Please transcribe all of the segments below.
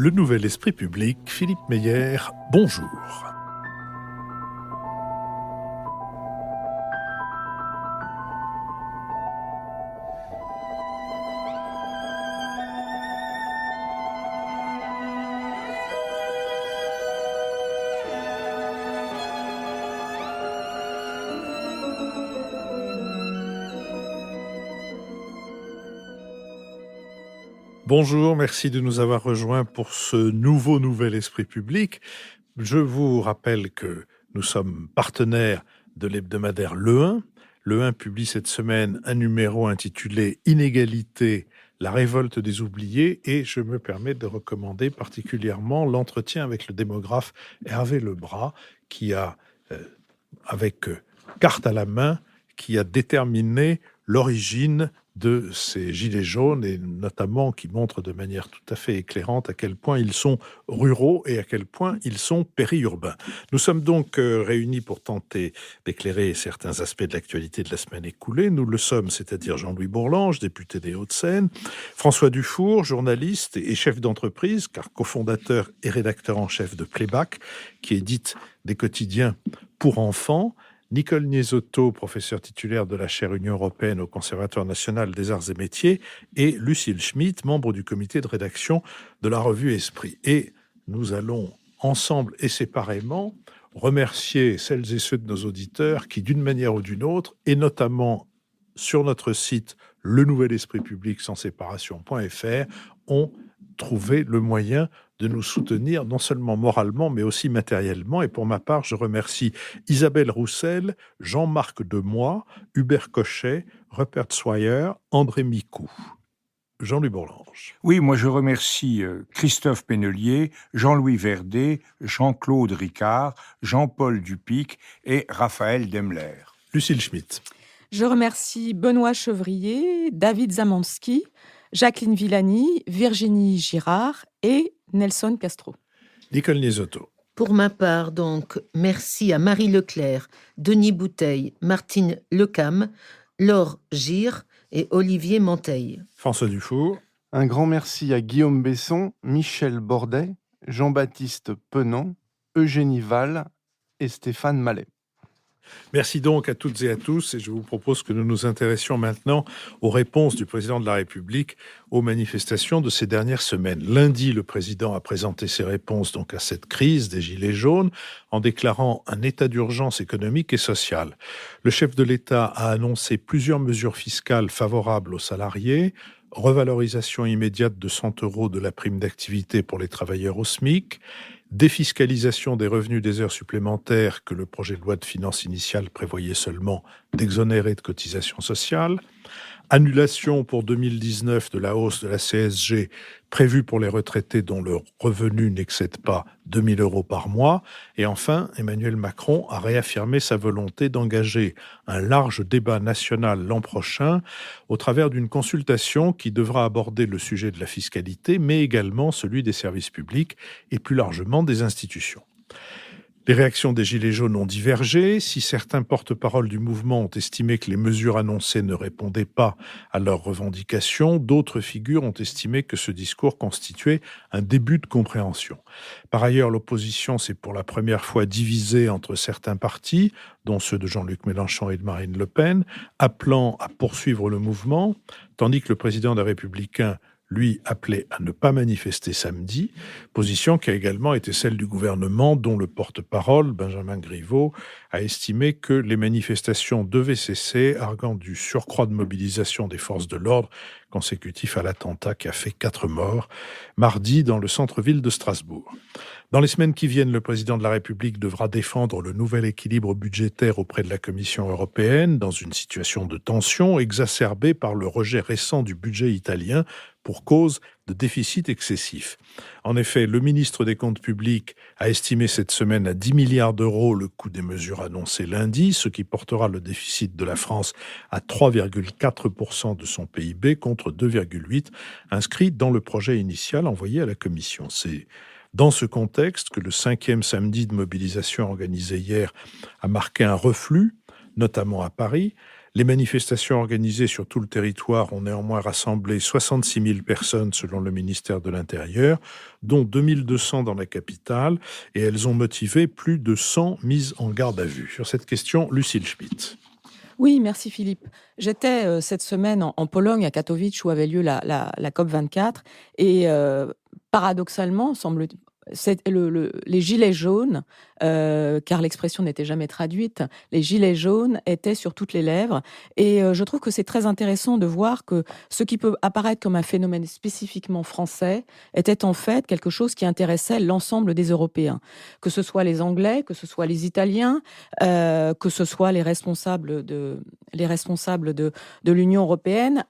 Le Nouvel Esprit Public, Philippe Meyer, bonjour. Bonjour, merci de nous avoir rejoints pour ce Nouvel Esprit Public. Je vous rappelle que nous sommes partenaires de l'hebdomadaire Le 1. Le 1 publie cette semaine un numéro intitulé « Inégalité, la révolte des oubliés » et je me permets de recommander particulièrement l'entretien avec le démographe Hervé Lebras qui a, avec carte à la main, qui a déterminé l'origine de ces gilets jaunes et notamment qui montrent de manière tout à fait éclairante à quel point ils sont ruraux et à quel point ils sont périurbains. Nous sommes donc réunis pour tenter d'éclairer certains aspects de l'actualité de la semaine écoulée. Nous le sommes, c'est-à-dire Jean-Louis Bourlange, député des Hauts-de-Seine, François Dufour, journaliste et chef d'entreprise, car cofondateur et rédacteur en chef de Playback, qui édite des quotidiens pour enfants, Nicole Niesotto, professeure titulaire de la chaire Union européenne au Conservatoire national des arts et métiers, et Lucille Schmitt, membre du comité de rédaction de la revue Esprit. Et nous allons ensemble et séparément remercier celles et ceux de nos auditeurs qui, d'une manière ou d'une autre, et notamment sur notre site le nouvel esprit public sans séparation.fr, ont trouvé le moyen de nous soutenir non seulement moralement, mais aussi matériellement. Et pour ma part, je remercie Isabelle Roussel, Jean-Marc Demoy, Hubert Cochet, Rupert Swire, André Micou. Jean-Louis Bourlange. Oui, moi je remercie Christophe Pénelier, Jean-Louis Verdet, Jean-Claude Ricard, Jean-Paul Dupic et Raphaël Demler. Lucille Schmitt. Je remercie Benoît Chevrier, David Zamanski, Jacqueline Villani, Virginie Girard et Nelson Castro. Nicole Niesotto. Pour ma part, donc, merci à Marie Leclerc, Denis Bouteille, Martine Lecam, Laure Gire et Olivier Manteil. François Dufour. Un grand merci à Guillaume Besson, Michel Bordet, Jean-Baptiste Penant, Eugénie Val et Stéphane Mallet. Merci donc à toutes et à tous et je vous propose que nous nous intéressions maintenant aux réponses du président de la République aux manifestations de ces dernières semaines. Lundi, le président a présenté ses réponses donc à cette crise des gilets jaunes en déclarant un état d'urgence économique et sociale. Le chef de l'État a annoncé plusieurs mesures fiscales favorables aux salariés, revalorisation immédiate de 100 € de la prime d'activité pour les travailleurs au SMIC, défiscalisation des revenus des heures supplémentaires que le projet de loi de finances initiale prévoyait seulement d'exonérer de cotisations sociales, annulation pour 2019 de la hausse de la CSG prévue pour les retraités dont le revenu n'excède pas 2 000 € par mois. Et enfin, Emmanuel Macron a réaffirmé sa volonté d'engager un large débat national l'an prochain au travers d'une consultation qui devra aborder le sujet de la fiscalité, mais également celui des services publics et plus largement des institutions. Les réactions des Gilets jaunes ont divergé. Si certains porte-parole du mouvement ont estimé que les mesures annoncées ne répondaient pas à leurs revendications, d'autres figures ont estimé que ce discours constituait un début de compréhension. Par ailleurs, l'opposition s'est pour la première fois divisée entre certains partis, dont ceux de Jean-Luc Mélenchon et de Marine Le Pen, appelant à poursuivre le mouvement, tandis que le président des Républicains lui appelait à ne pas manifester samedi, position qui a également été celle du gouvernement dont le porte-parole, Benjamin Griveaux, a estimé que les manifestations devaient cesser, arguant du surcroît de mobilisation des forces de l'ordre consécutif à l'attentat qui a fait 4 morts, mardi dans le centre-ville de Strasbourg. Dans les semaines qui viennent, le président de la République devra défendre le nouvel équilibre budgétaire auprès de la Commission européenne dans une situation de tension exacerbée par le rejet récent du budget italien pour cause de déficit excessif. En effet, le ministre des Comptes publics a estimé cette semaine à 10 milliards d'euros le coût des mesures annoncées lundi, ce qui portera le déficit de la France à 3,4% de son PIB contre 2,8% inscrit dans le projet initial envoyé à la Commission. C'est dans ce contexte que le 5e samedi de mobilisation organisé hier a marqué un reflux, notamment à Paris. Les manifestations organisées sur tout le territoire ont néanmoins rassemblé 66 000 personnes selon le ministère de l'Intérieur, dont 2 200 dans la capitale, et elles ont motivé plus de 100 mises en garde à vue. Sur cette question, Lucille Schmitt. Oui, merci Philippe. J'étais cette semaine en Pologne, à Katowice, où avait lieu la COP24. Et paradoxalement, les gilets jaunes, car l'expression n'était jamais traduite, les gilets jaunes étaient sur toutes les lèvres. Et je trouve que c'est très intéressant de voir que ce qui peut apparaître comme un phénomène spécifiquement français était en fait quelque chose qui intéressait l'ensemble des Européens. Que ce soit les Anglais, que ce soit les Italiens, que ce soit les responsables de l'Union européenne,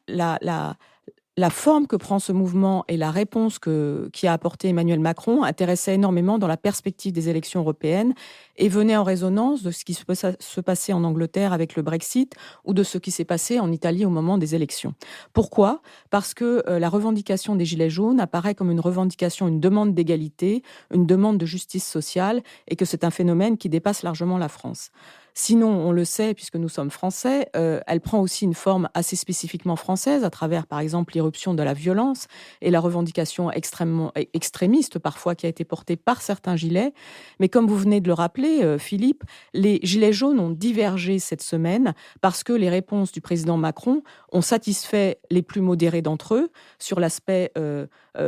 la forme que prend ce mouvement et la réponse qu'y a apporté Emmanuel Macron intéressaient énormément dans la perspective des élections européennes et venaient en résonance de ce qui peut se passer en Angleterre avec le Brexit ou de ce qui s'est passé en Italie au moment des élections. Pourquoi ? Parce que la revendication des Gilets jaunes apparaît comme une revendication, une demande d'égalité, une demande de justice sociale et que c'est un phénomène qui dépasse largement la France. Sinon, on le sait, puisque nous sommes français, elle prend aussi une forme assez spécifiquement française à travers, par exemple, l'irruption de la violence et la revendication extrêmement extrémiste, parfois, qui a été portée par certains gilets. Mais comme vous venez de le rappeler, Philippe, les gilets jaunes ont divergé cette semaine parce que les réponses du président Macron ont satisfait les plus modérés d'entre eux sur l'aspect,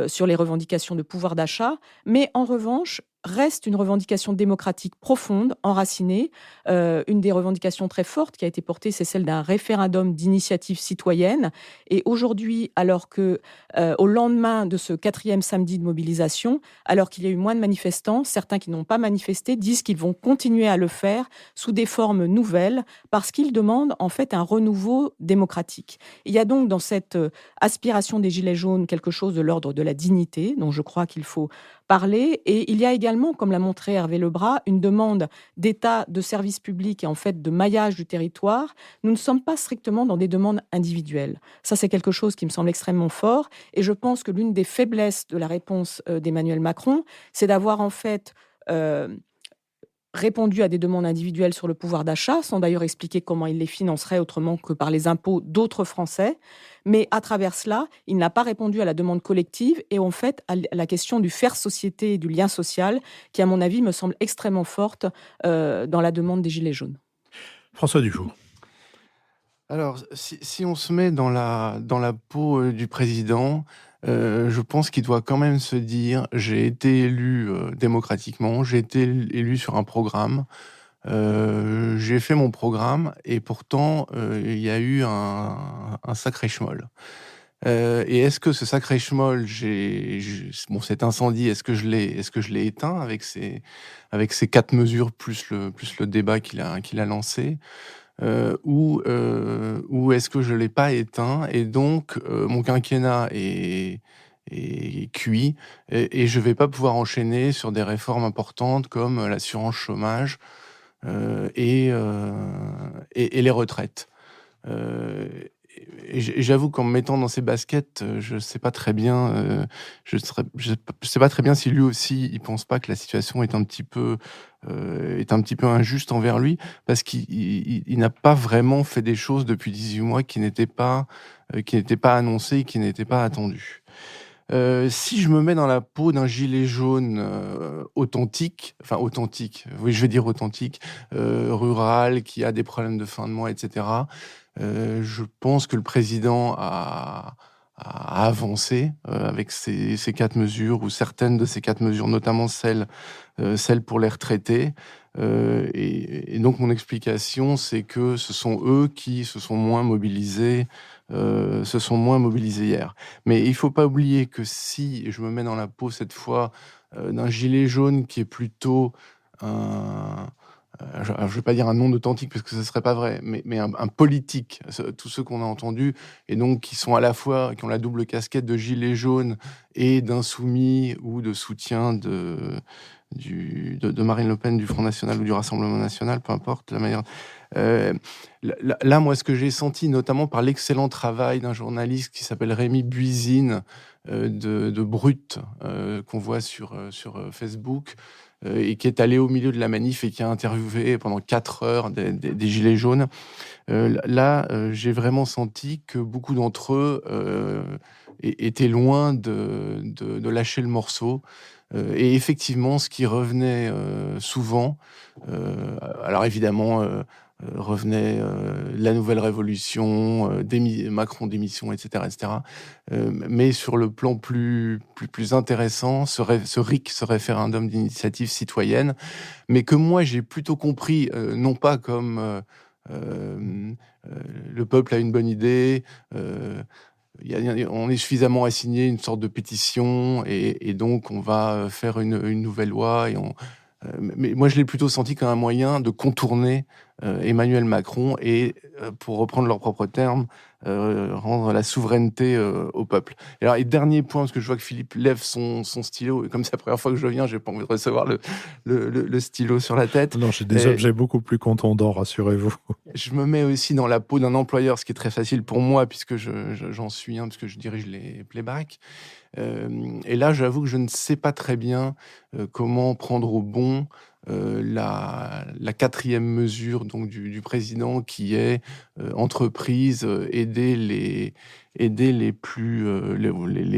sur les revendications de pouvoir d'achat. Mais en revanche, reste une revendication démocratique profonde, enracinée. Une des revendications très fortes qui a été portée, c'est celle d'un référendum d'initiative citoyenne. Et aujourd'hui, alors que, au lendemain de ce 4e samedi de mobilisation, alors qu'il y a eu moins de manifestants, certains qui n'ont pas manifesté disent qu'ils vont continuer à le faire sous des formes nouvelles parce qu'ils demandent en fait un renouveau démocratique. Il y a donc dans cette aspiration des Gilets jaunes quelque chose de l'ordre de la dignité, dont je crois qu'il faut parler. Et il y a également, comme l'a montré Hervé Lebras, une demande d'état de service public et en fait de maillage du territoire. Nous ne sommes pas strictement dans des demandes individuelles. Ça, c'est quelque chose qui me semble extrêmement fort. Et je pense que l'une des faiblesses de la réponse d'Emmanuel Macron, c'est d'avoir en fait répondu à des demandes individuelles sur le pouvoir d'achat, sans d'ailleurs expliquer comment il les financerait autrement que par les impôts d'autres Français. Mais à travers cela, il n'a pas répondu à la demande collective et en fait à la question du faire société et du lien social, qui à mon avis me semble extrêmement forte dans la demande des Gilets jaunes. François Dufour. Alors, si on se met dans la peau du président, je pense qu'il doit quand même se dire: j'ai été élu démocratiquement, j'ai été élu sur un programme, j'ai fait mon programme et pourtant il y a eu un sacré schmoll. Et est-ce que ce sacré schmoll, cet incendie, est-ce que je l'ai éteint avec ces 4 mesures plus le débat qu'il a lancé? Ou est-ce que je l'ai pas éteint et donc mon quinquennat est cuit et je vais pas pouvoir enchaîner sur des réformes importantes comme l'assurance chômage et les retraites. Et j'avoue qu'en me mettant dans ses baskets, je sais pas très bien, je sais pas très bien si lui aussi il pense pas que la situation est un petit peu injuste envers lui, parce qu'il n'a pas vraiment fait des choses depuis 18 mois qui n'étaient pas annoncées, qui n'étaient pas attendues. Si je me mets dans la peau d'un gilet jaune authentique, oui, je vais dire authentique, rural, qui a des problèmes de fin de mois, etc., je pense que le président a avancé avec ces 4 mesures, ou certaines de ces 4 mesures, notamment celle pour les retraités. Et donc mon explication, c'est que ce sont eux qui se sont moins mobilisés hier. Mais il faut pas oublier que si je me mets dans la peau cette fois d'un gilet jaune qui est plutôt je ne vais pas dire un non authentique parce que ce ne serait pas vrai, mais un politique, tous ceux qu'on a entendus, et donc qui sont à la fois, qui ont la double casquette de gilet jaune et d'insoumis ou de soutien de Marine Le Pen, du Front National ou du Rassemblement National, peu importe la manière. Là, moi, ce que j'ai senti, notamment par l'excellent travail d'un journaliste qui s'appelle Rémi Buisine, de Brut, qu'on voit sur Facebook, et qui est allé au milieu de la manif et qui a interviewé pendant 4 heures des Gilets jaunes. Là, j'ai vraiment senti que beaucoup d'entre eux étaient loin de lâcher le morceau. Et effectivement, ce qui revenait souvent, alors évidemment, revenait la nouvelle révolution, Macron démission, etc., etc. Mais sur le plan plus intéressant, ce RIC, ce référendum d'initiative citoyenne, mais que moi j'ai plutôt compris, non pas comme le peuple a une bonne idée, on est suffisamment à signer une sorte de pétition et donc on va faire une nouvelle loi. Mais moi, je l'ai plutôt senti comme un moyen de contourner Emmanuel Macron et, pour reprendre leurs propres termes, rendre la souveraineté au peuple. Et dernier point, parce que je vois que Philippe lève son stylo, et comme c'est la première fois que je viens, j'ai pas envie de recevoir le stylo sur la tête. Non, j'ai des objets beaucoup plus contondants, rassurez-vous. Je me mets aussi dans la peau d'un employeur, ce qui est très facile pour moi, puisque j'en suis un, puisque je dirige les playbacks. Et là, j'avoue que je ne sais pas très bien comment prendre au bon la 4e mesure donc, du président, qui est entreprise, aider les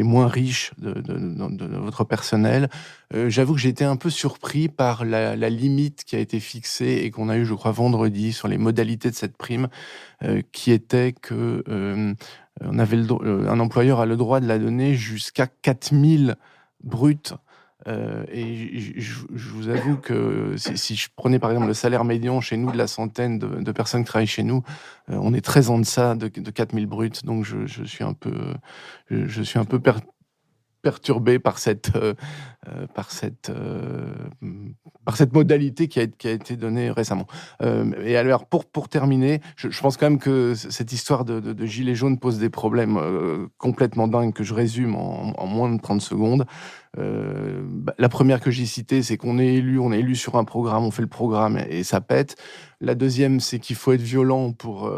moins riches de votre personnel. J'avoue que j'ai été un peu surpris par la limite qui a été fixée et qu'on a eu, je crois, vendredi sur les modalités de cette prime, qui était que un employeur a le droit de la donner jusqu'à 4 000 bruts. Et je vous avoue que si je prenais par exemple le salaire médian chez nous de la centaine de personnes qui travaillent chez nous, on est très en deçà de 4 000 bruts. Donc je suis un peu perturbé par cette modalité qui a été donnée récemment. Et alors, pour terminer, je pense quand même que cette histoire de gilets jaunes pose des problèmes complètement dingues que je résume en moins de 30 secondes. La première que j'ai citée, c'est qu'on est élu sur un programme, on fait le programme et ça pète. La deuxième, c'est qu'il faut être violent pour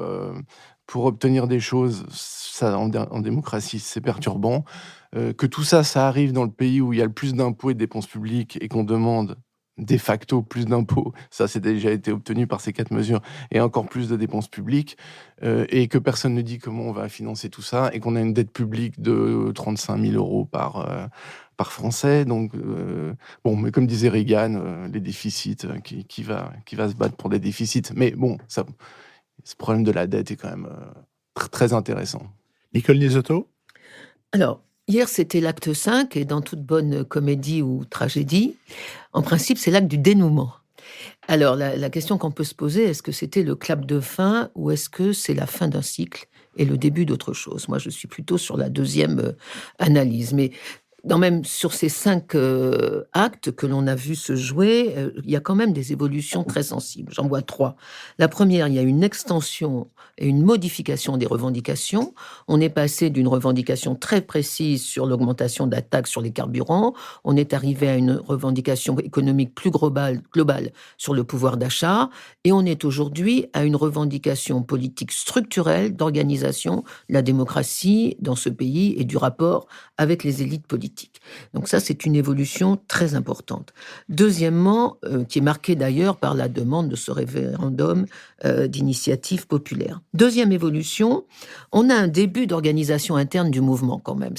obtenir des choses. Ça, en démocratie, c'est perturbant. Que tout ça arrive dans le pays où il y a le plus d'impôts et de dépenses publiques et qu'on demande de facto plus d'impôts, ça c'est déjà été obtenu par ces 4 mesures, et encore plus de dépenses publiques, et que personne ne dit comment on va financer tout ça, et qu'on a une dette publique de 35 000 euros par Français. Donc, bon, mais comme disait Reagan, les déficits, qui va se battre pour des déficits. Mais bon, ce problème de la dette est quand même très intéressant. Nicole Niesotto ? Alors, hier, c'était l'acte 5, et dans toute bonne comédie ou tragédie, en principe, c'est l'acte du dénouement. Alors, la question qu'on peut se poser, est-ce que c'était le clap de fin ou est-ce que c'est la fin d'un cycle et le début d'autre chose ? Moi, je suis plutôt sur la deuxième analyse. Mais quand même, sur ces 5 actes que l'on a vu se jouer, il y a quand même des évolutions très sensibles. J'en vois 3. La première, il y a une extension et une modification des revendications. On est passé d'une revendication très précise sur l'augmentation de la taxe sur les carburants. On est arrivé à une revendication économique plus globale sur le pouvoir d'achat. Et on est aujourd'hui à une revendication politique structurelle d'organisation de la démocratie dans ce pays et du rapport avec les élites politiques. Donc ça, c'est une évolution très importante. Deuxièmement, qui est marquée d'ailleurs par la demande de ce référendum d'initiative populaire. Deuxième évolution, on a un début d'organisation interne du mouvement quand même.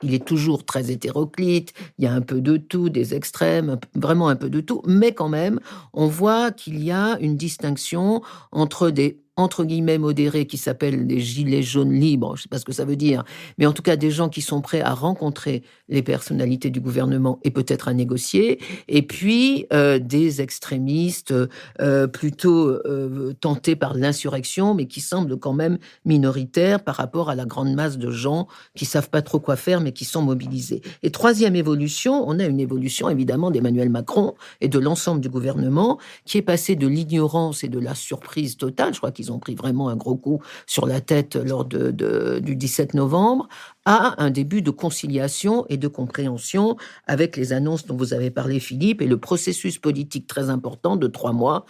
Il est toujours très hétéroclite, il y a un peu de tout, des extrêmes, vraiment un peu de tout, mais quand même, on voit qu'il y a une distinction entre des entre guillemets modérés qui s'appellent les gilets jaunes libres, je ne sais pas ce que ça veut dire, mais en tout cas des gens qui sont prêts à rencontrer les personnalités du gouvernement et peut-être à négocier, et puis des extrémistes plutôt tentés par l'insurrection, mais qui semblent quand même minoritaires par rapport à la grande masse de gens qui ne savent pas trop quoi faire, mais qui sont mobilisés. Et troisième évolution, on a une évolution évidemment d'Emmanuel Macron et de l'ensemble du gouvernement, qui est passé de l'ignorance et de la surprise totale, je crois qu'ils ont pris vraiment un gros coup sur la tête lors du 17 novembre, à un début de conciliation et de compréhension avec les annonces dont vous avez parlé, Philippe, et le processus politique très important de 3 mois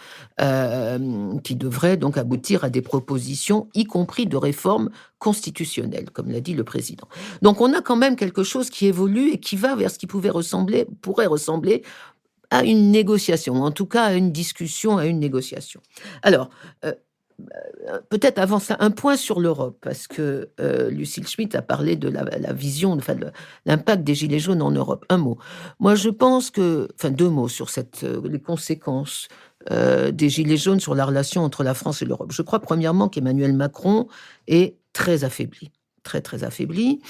qui devrait donc aboutir à des propositions, y compris de réformes constitutionnelles, comme l'a dit le président. Donc on a quand même quelque chose qui évolue et qui va vers ce qui pourrait ressembler à une négociation, en tout cas à une discussion, à une négociation. Alors, peut-être avant ça, un point sur l'Europe, parce que Lucille Schmitt a parlé de la vision, enfin, de l'impact des Gilets jaunes en Europe. Un mot. Moi, je pense que, enfin, deux mots sur les conséquences des Gilets jaunes sur la relation entre la France et l'Europe. Je crois, premièrement, qu'Emmanuel Macron est très affaibli. Très, très affaibli.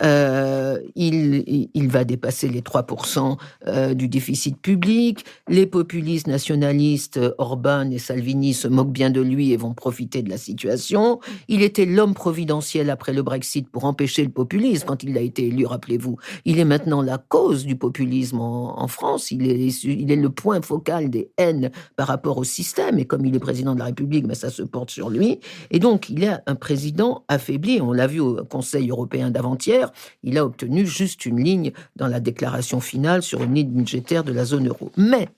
Il va dépasser les 3% du déficit public. Les populistes nationalistes, Orban et Salvini, se moquent bien de lui et vont profiter de la situation. Il était l'homme providentiel après le Brexit pour empêcher le populisme quand il a été élu, rappelez-vous. Il est maintenant la cause du populisme en France. Il est le point focal des haines par rapport au système. Et comme il est président de la République, mais ça se porte sur lui. Et donc, il est un président affaibli. On l'a vu au Conseil européen d'avant-hier, il a obtenu juste une ligne dans la déclaration finale sur une ligne budgétaire de la zone euro. Mais,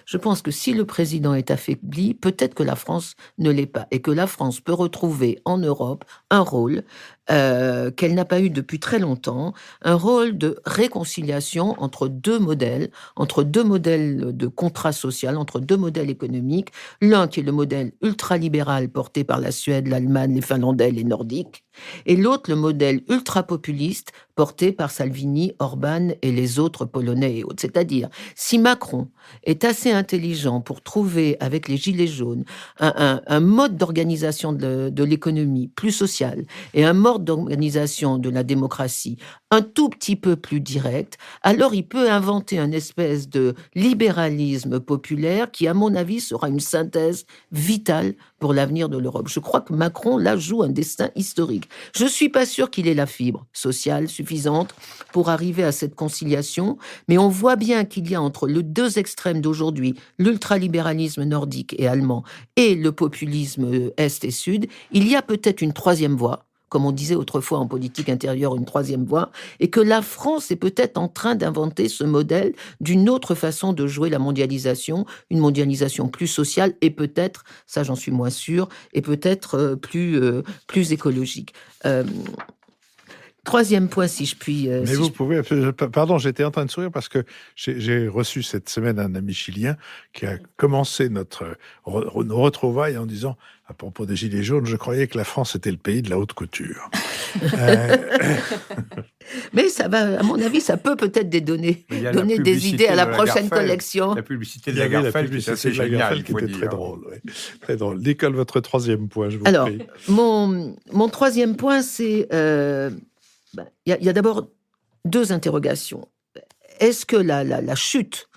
je pense que si le président est affaibli, peut-être que la France ne l'est pas, et que la France peut retrouver en Europe un rôle qu'elle n'a pas eu depuis très longtemps, un rôle de réconciliation entre deux modèles de contrat social, entre deux modèles économiques, l'un qui est le modèle ultralibéral porté par la Suède, l'Allemagne, les Finlandais, les Nordiques, et l'autre le modèle ultra-populiste porté par Salvini, Orban et les autres Polonais et autres. C'est-à-dire, si Macron est assez intelligent pour trouver avec les Gilets jaunes un mode d'organisation de l'économie plus sociale et un mode d'organisation de la démocratie un tout petit peu plus direct, alors il peut inventer une espèce de libéralisme populaire qui, à mon avis, sera une synthèse vitale pour l'avenir de l'Europe. Je crois que Macron, là, joue un destin historique. Je ne suis pas sûr qu'il ait la fibre sociale suffisante pour arriver à cette conciliation, mais on voit bien qu'il y a entre les deux extrêmes d'aujourd'hui, l'ultralibéralisme nordique et allemand et le populisme est et sud, il y a peut-être une troisième voie, comme on disait autrefois en politique intérieure, une troisième voie, et que la France est peut-être en train d'inventer ce modèle d'une autre façon de jouer la mondialisation, une mondialisation plus sociale et peut-être, ça j'en suis moins sûre, et peut-être plus écologique. Troisième point, si je puis... Mais vous pouvez... Pardon, j'étais en train de sourire parce que j'ai reçu cette semaine un ami chilien qui a commencé nos retrouvailles en disant, à propos des Gilets jaunes, je croyais que la France était le pays de la haute couture. Mais ça va, à mon avis, ça peut peut-être donner des idées à la prochaine collection. La publicité de Lagarfeld, qui est assez géniale, qui était très drôle. Oui. Très drôle. Nicole, votre troisième point, je vous Alors, prie. mon troisième point, c'est... Il y a d'abord deux interrogations. Est-ce que la chute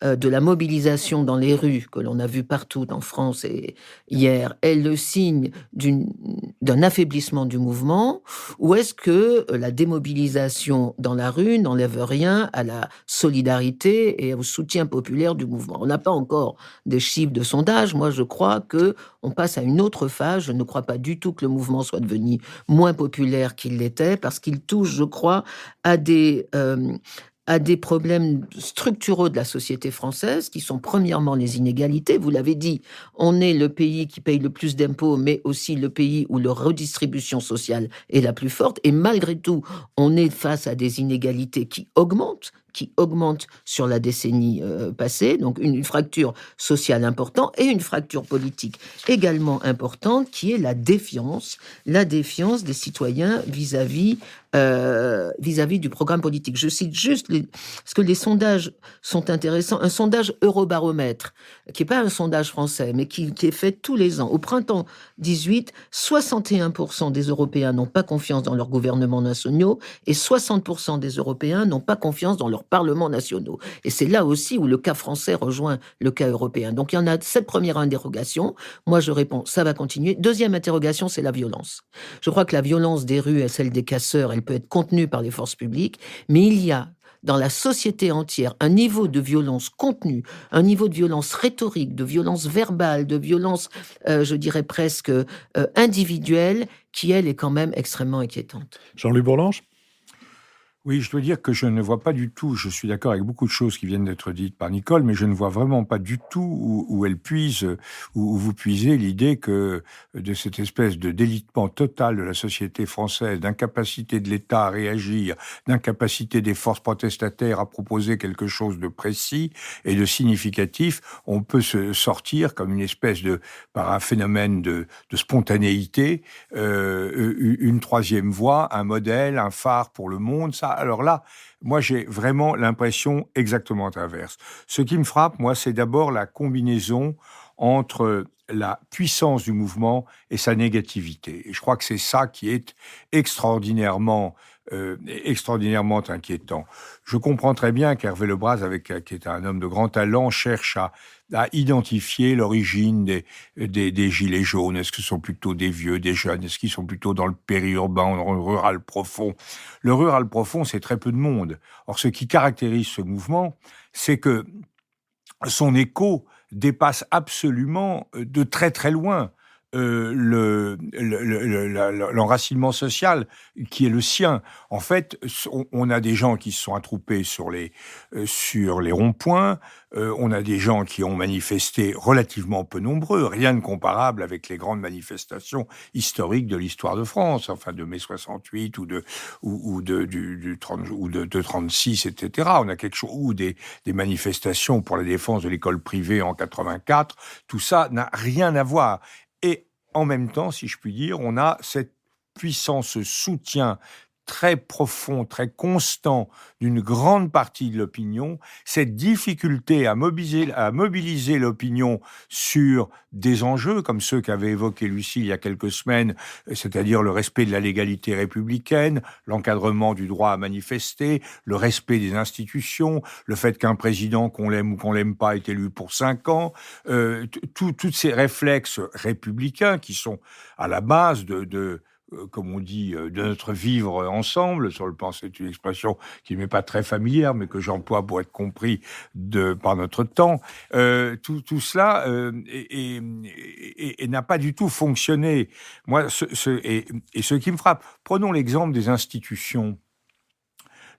de la mobilisation dans les rues, que l'on a vu partout en France et hier, est le signe d'un affaiblissement du mouvement, ou est-ce que la démobilisation dans la rue n'enlève rien à la solidarité et au soutien populaire du mouvement? On n'a pas encore des chiffres de sondage. Moi, je crois qu'on passe à une autre phase. Je ne crois pas du tout que le mouvement soit devenu moins populaire qu'il l'était, parce qu'il touche, je crois, à des problèmes structuraux de la société française, qui sont premièrement les inégalités. Vous l'avez dit, on est le pays qui paye le plus d'impôts, mais aussi le pays où la redistribution sociale est la plus forte. Et malgré tout, on est face à des inégalités qui augmentent sur la décennie passée, donc une fracture sociale importante et une fracture politique également importante, qui est la défiance des citoyens vis-à-vis du programme politique. Je cite juste parce que les sondages sont intéressants. Un sondage Eurobaromètre, qui n'est pas un sondage français, mais qui est fait tous les ans. Au printemps 18, 61% des Européens n'ont pas confiance dans leurs gouvernements nationaux et 60% des Européens n'ont pas confiance dans leurs parlements nationaux. Et c'est là aussi où le cas français rejoint le cas européen. Donc il y en a cette première interrogation. Moi je réponds, ça va continuer. Deuxième interrogation, c'est la violence. Je crois que la violence des rues et celle des casseurs, elle peut être contenue par les forces publiques, mais il y a dans la société entière un niveau de violence contenue, un niveau de violence rhétorique, de violence verbale, de violence, je dirais presque individuelle, qui, elle, est quand même extrêmement inquiétante. Jean-Louis Bourlange ? Oui, je dois dire que je ne vois pas du tout, je suis d'accord avec beaucoup de choses qui viennent d'être dites par Nicole, mais je ne vois vraiment pas du tout où elle puise, où vous puisez l'idée que de cette espèce de délitement total de la société française, d'incapacité de l'État à réagir, d'incapacité des forces protestataires à proposer quelque chose de précis et de significatif, on peut se sortir comme une espèce de, par un phénomène de spontanéité, une troisième voie, un modèle, un phare pour le monde, ça. Alors là, moi, j'ai vraiment l'impression exactement inverse. Ce qui me frappe, moi, c'est d'abord la combinaison entre la puissance du mouvement et sa négativité. Et je crois que c'est ça qui est extraordinairement inquiétant. Je comprends très bien qu'Hervé Lebras, qui est un homme de grand talent, cherche à identifier l'origine des gilets jaunes. Est-ce que ce sont plutôt des vieux, des jeunes? Est-ce qu'ils sont plutôt dans le périurbain, dans le rural profond? Le rural profond, c'est très peu de monde. Or, ce qui caractérise ce mouvement, c'est que son écho dépasse absolument de très très loin l'enracinement social qui est le sien. En fait, on a des gens qui se sont attroupés sur les ronds-points, on a des gens qui ont manifesté relativement peu nombreux, rien de comparable avec les grandes manifestations historiques de l'histoire de France, enfin de mai 68 ou de 36, etc. On a quelque chose, ou des manifestations pour la défense de l'école privée en 84, tout ça n'a rien à voir. Et en même temps, si je puis dire, on a cette puissance, ce soutien très profond, très constant d'une grande partie de l'opinion, cette difficulté à mobiliser l'opinion sur des enjeux comme ceux qu'avait évoqué Lucie il y a quelques semaines, c'est-à-dire le respect de la légalité républicaine, l'encadrement du droit à manifester, le respect des institutions, le fait qu'un président, qu'on l'aime ou qu'on l'aime pas, est élu pour 5 ans, tous ces réflexes républicains qui sont à la base comme on dit, de notre vivre ensemble, sur le plan, c'est une expression qui ne m'est pas très familière, mais que j'emploie pour être compris par notre temps. Tout cela et n'a pas du tout fonctionné. Moi, ce qui me frappe, prenons l'exemple des institutions.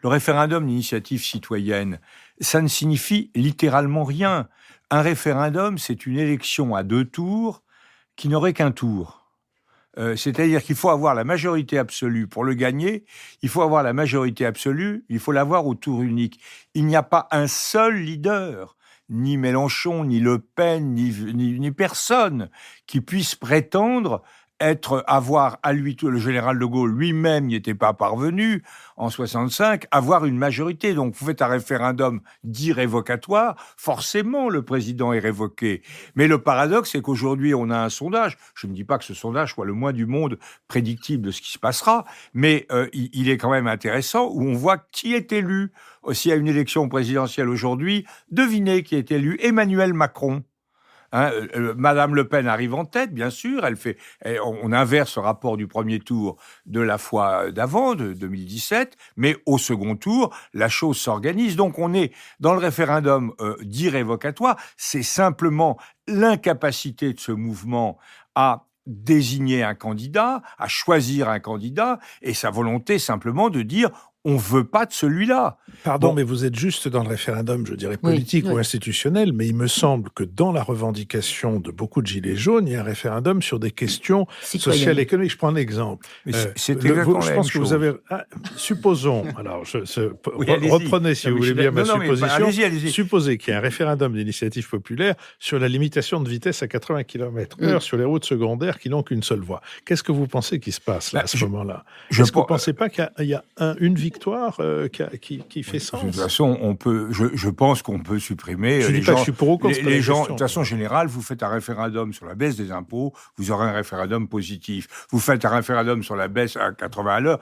Le référendum d'initiative citoyenne, ça ne signifie littéralement rien. Un référendum, c'est une élection à 2 tours qui n'aurait qu'un tour. C'est-à-dire qu'il faut avoir la majorité absolue pour le gagner, il faut avoir la majorité absolue, il faut l'avoir au tour unique. Il n'y a pas un seul leader, ni Mélenchon, ni Le Pen, ni personne qui puisse prétendre avoir à lui, le général de Gaulle lui-même n'y était pas parvenu en 65, avoir une majorité. Donc vous faites un référendum dit révocatoire, forcément le président est révoqué. Mais le paradoxe, c'est qu'aujourd'hui on a un sondage, je ne dis pas que ce sondage soit le moins du monde prédictible de ce qui se passera, mais il est quand même intéressant, où on voit qui est élu. S'il y a une élection présidentielle aujourd'hui, devinez qui est élu: Emmanuel Macron. Madame Le Pen arrive en tête, bien sûr. On inverse ce rapport du premier tour de la fois d'avant, de 2017, mais au second tour, la chose s'organise. Donc on est dans le référendum dit révocatoire. C'est simplement l'incapacité de ce mouvement à désigner un candidat, à choisir un candidat, et sa volonté simplement de dire: on veut pas de celui-là. Pardon, mais vous être juste dans le référendum, je dirais, politique ou institutionnel, mais il me semble que dans la revendication de beaucoup de gilets jaunes, il y a un référendum sur des questions sociales et économiques. Je prends un exemple. C'est exactement je la pense même que vous chose. avez... supposons, alors, allez-y. reprenez si vous voulez bien ma supposition. Allez-y. Supposez qu'il y a un référendum d'initiative populaire sur la limitation de vitesse à 80 km/h sur les routes secondaires qui n'ont qu'une seule voie. Qu'est-ce que vous pensez qui se passe là, à ce moment-là? Est-ce que vous ne pensez pas qu'il y a une victoire qui fait sens? De toute façon, je pense qu'on peut supprimer je les dis pas gens. Que je suis pour ou contre les gens, de toute façon générale, vous faites un référendum sur la baisse des impôts, vous aurez un référendum positif. Vous faites un référendum sur la baisse à 80 à l'heure,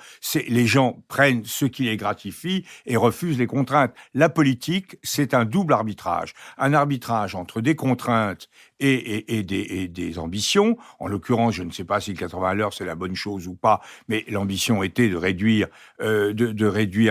les gens prennent ce qui les gratifie et refusent les contraintes. La politique, c'est un double arbitrage. Un arbitrage entre des contraintes et des ambitions. En l'occurrence, je ne sais pas si le 80 à l'heure c'est la bonne chose ou pas, mais l'ambition était de réduire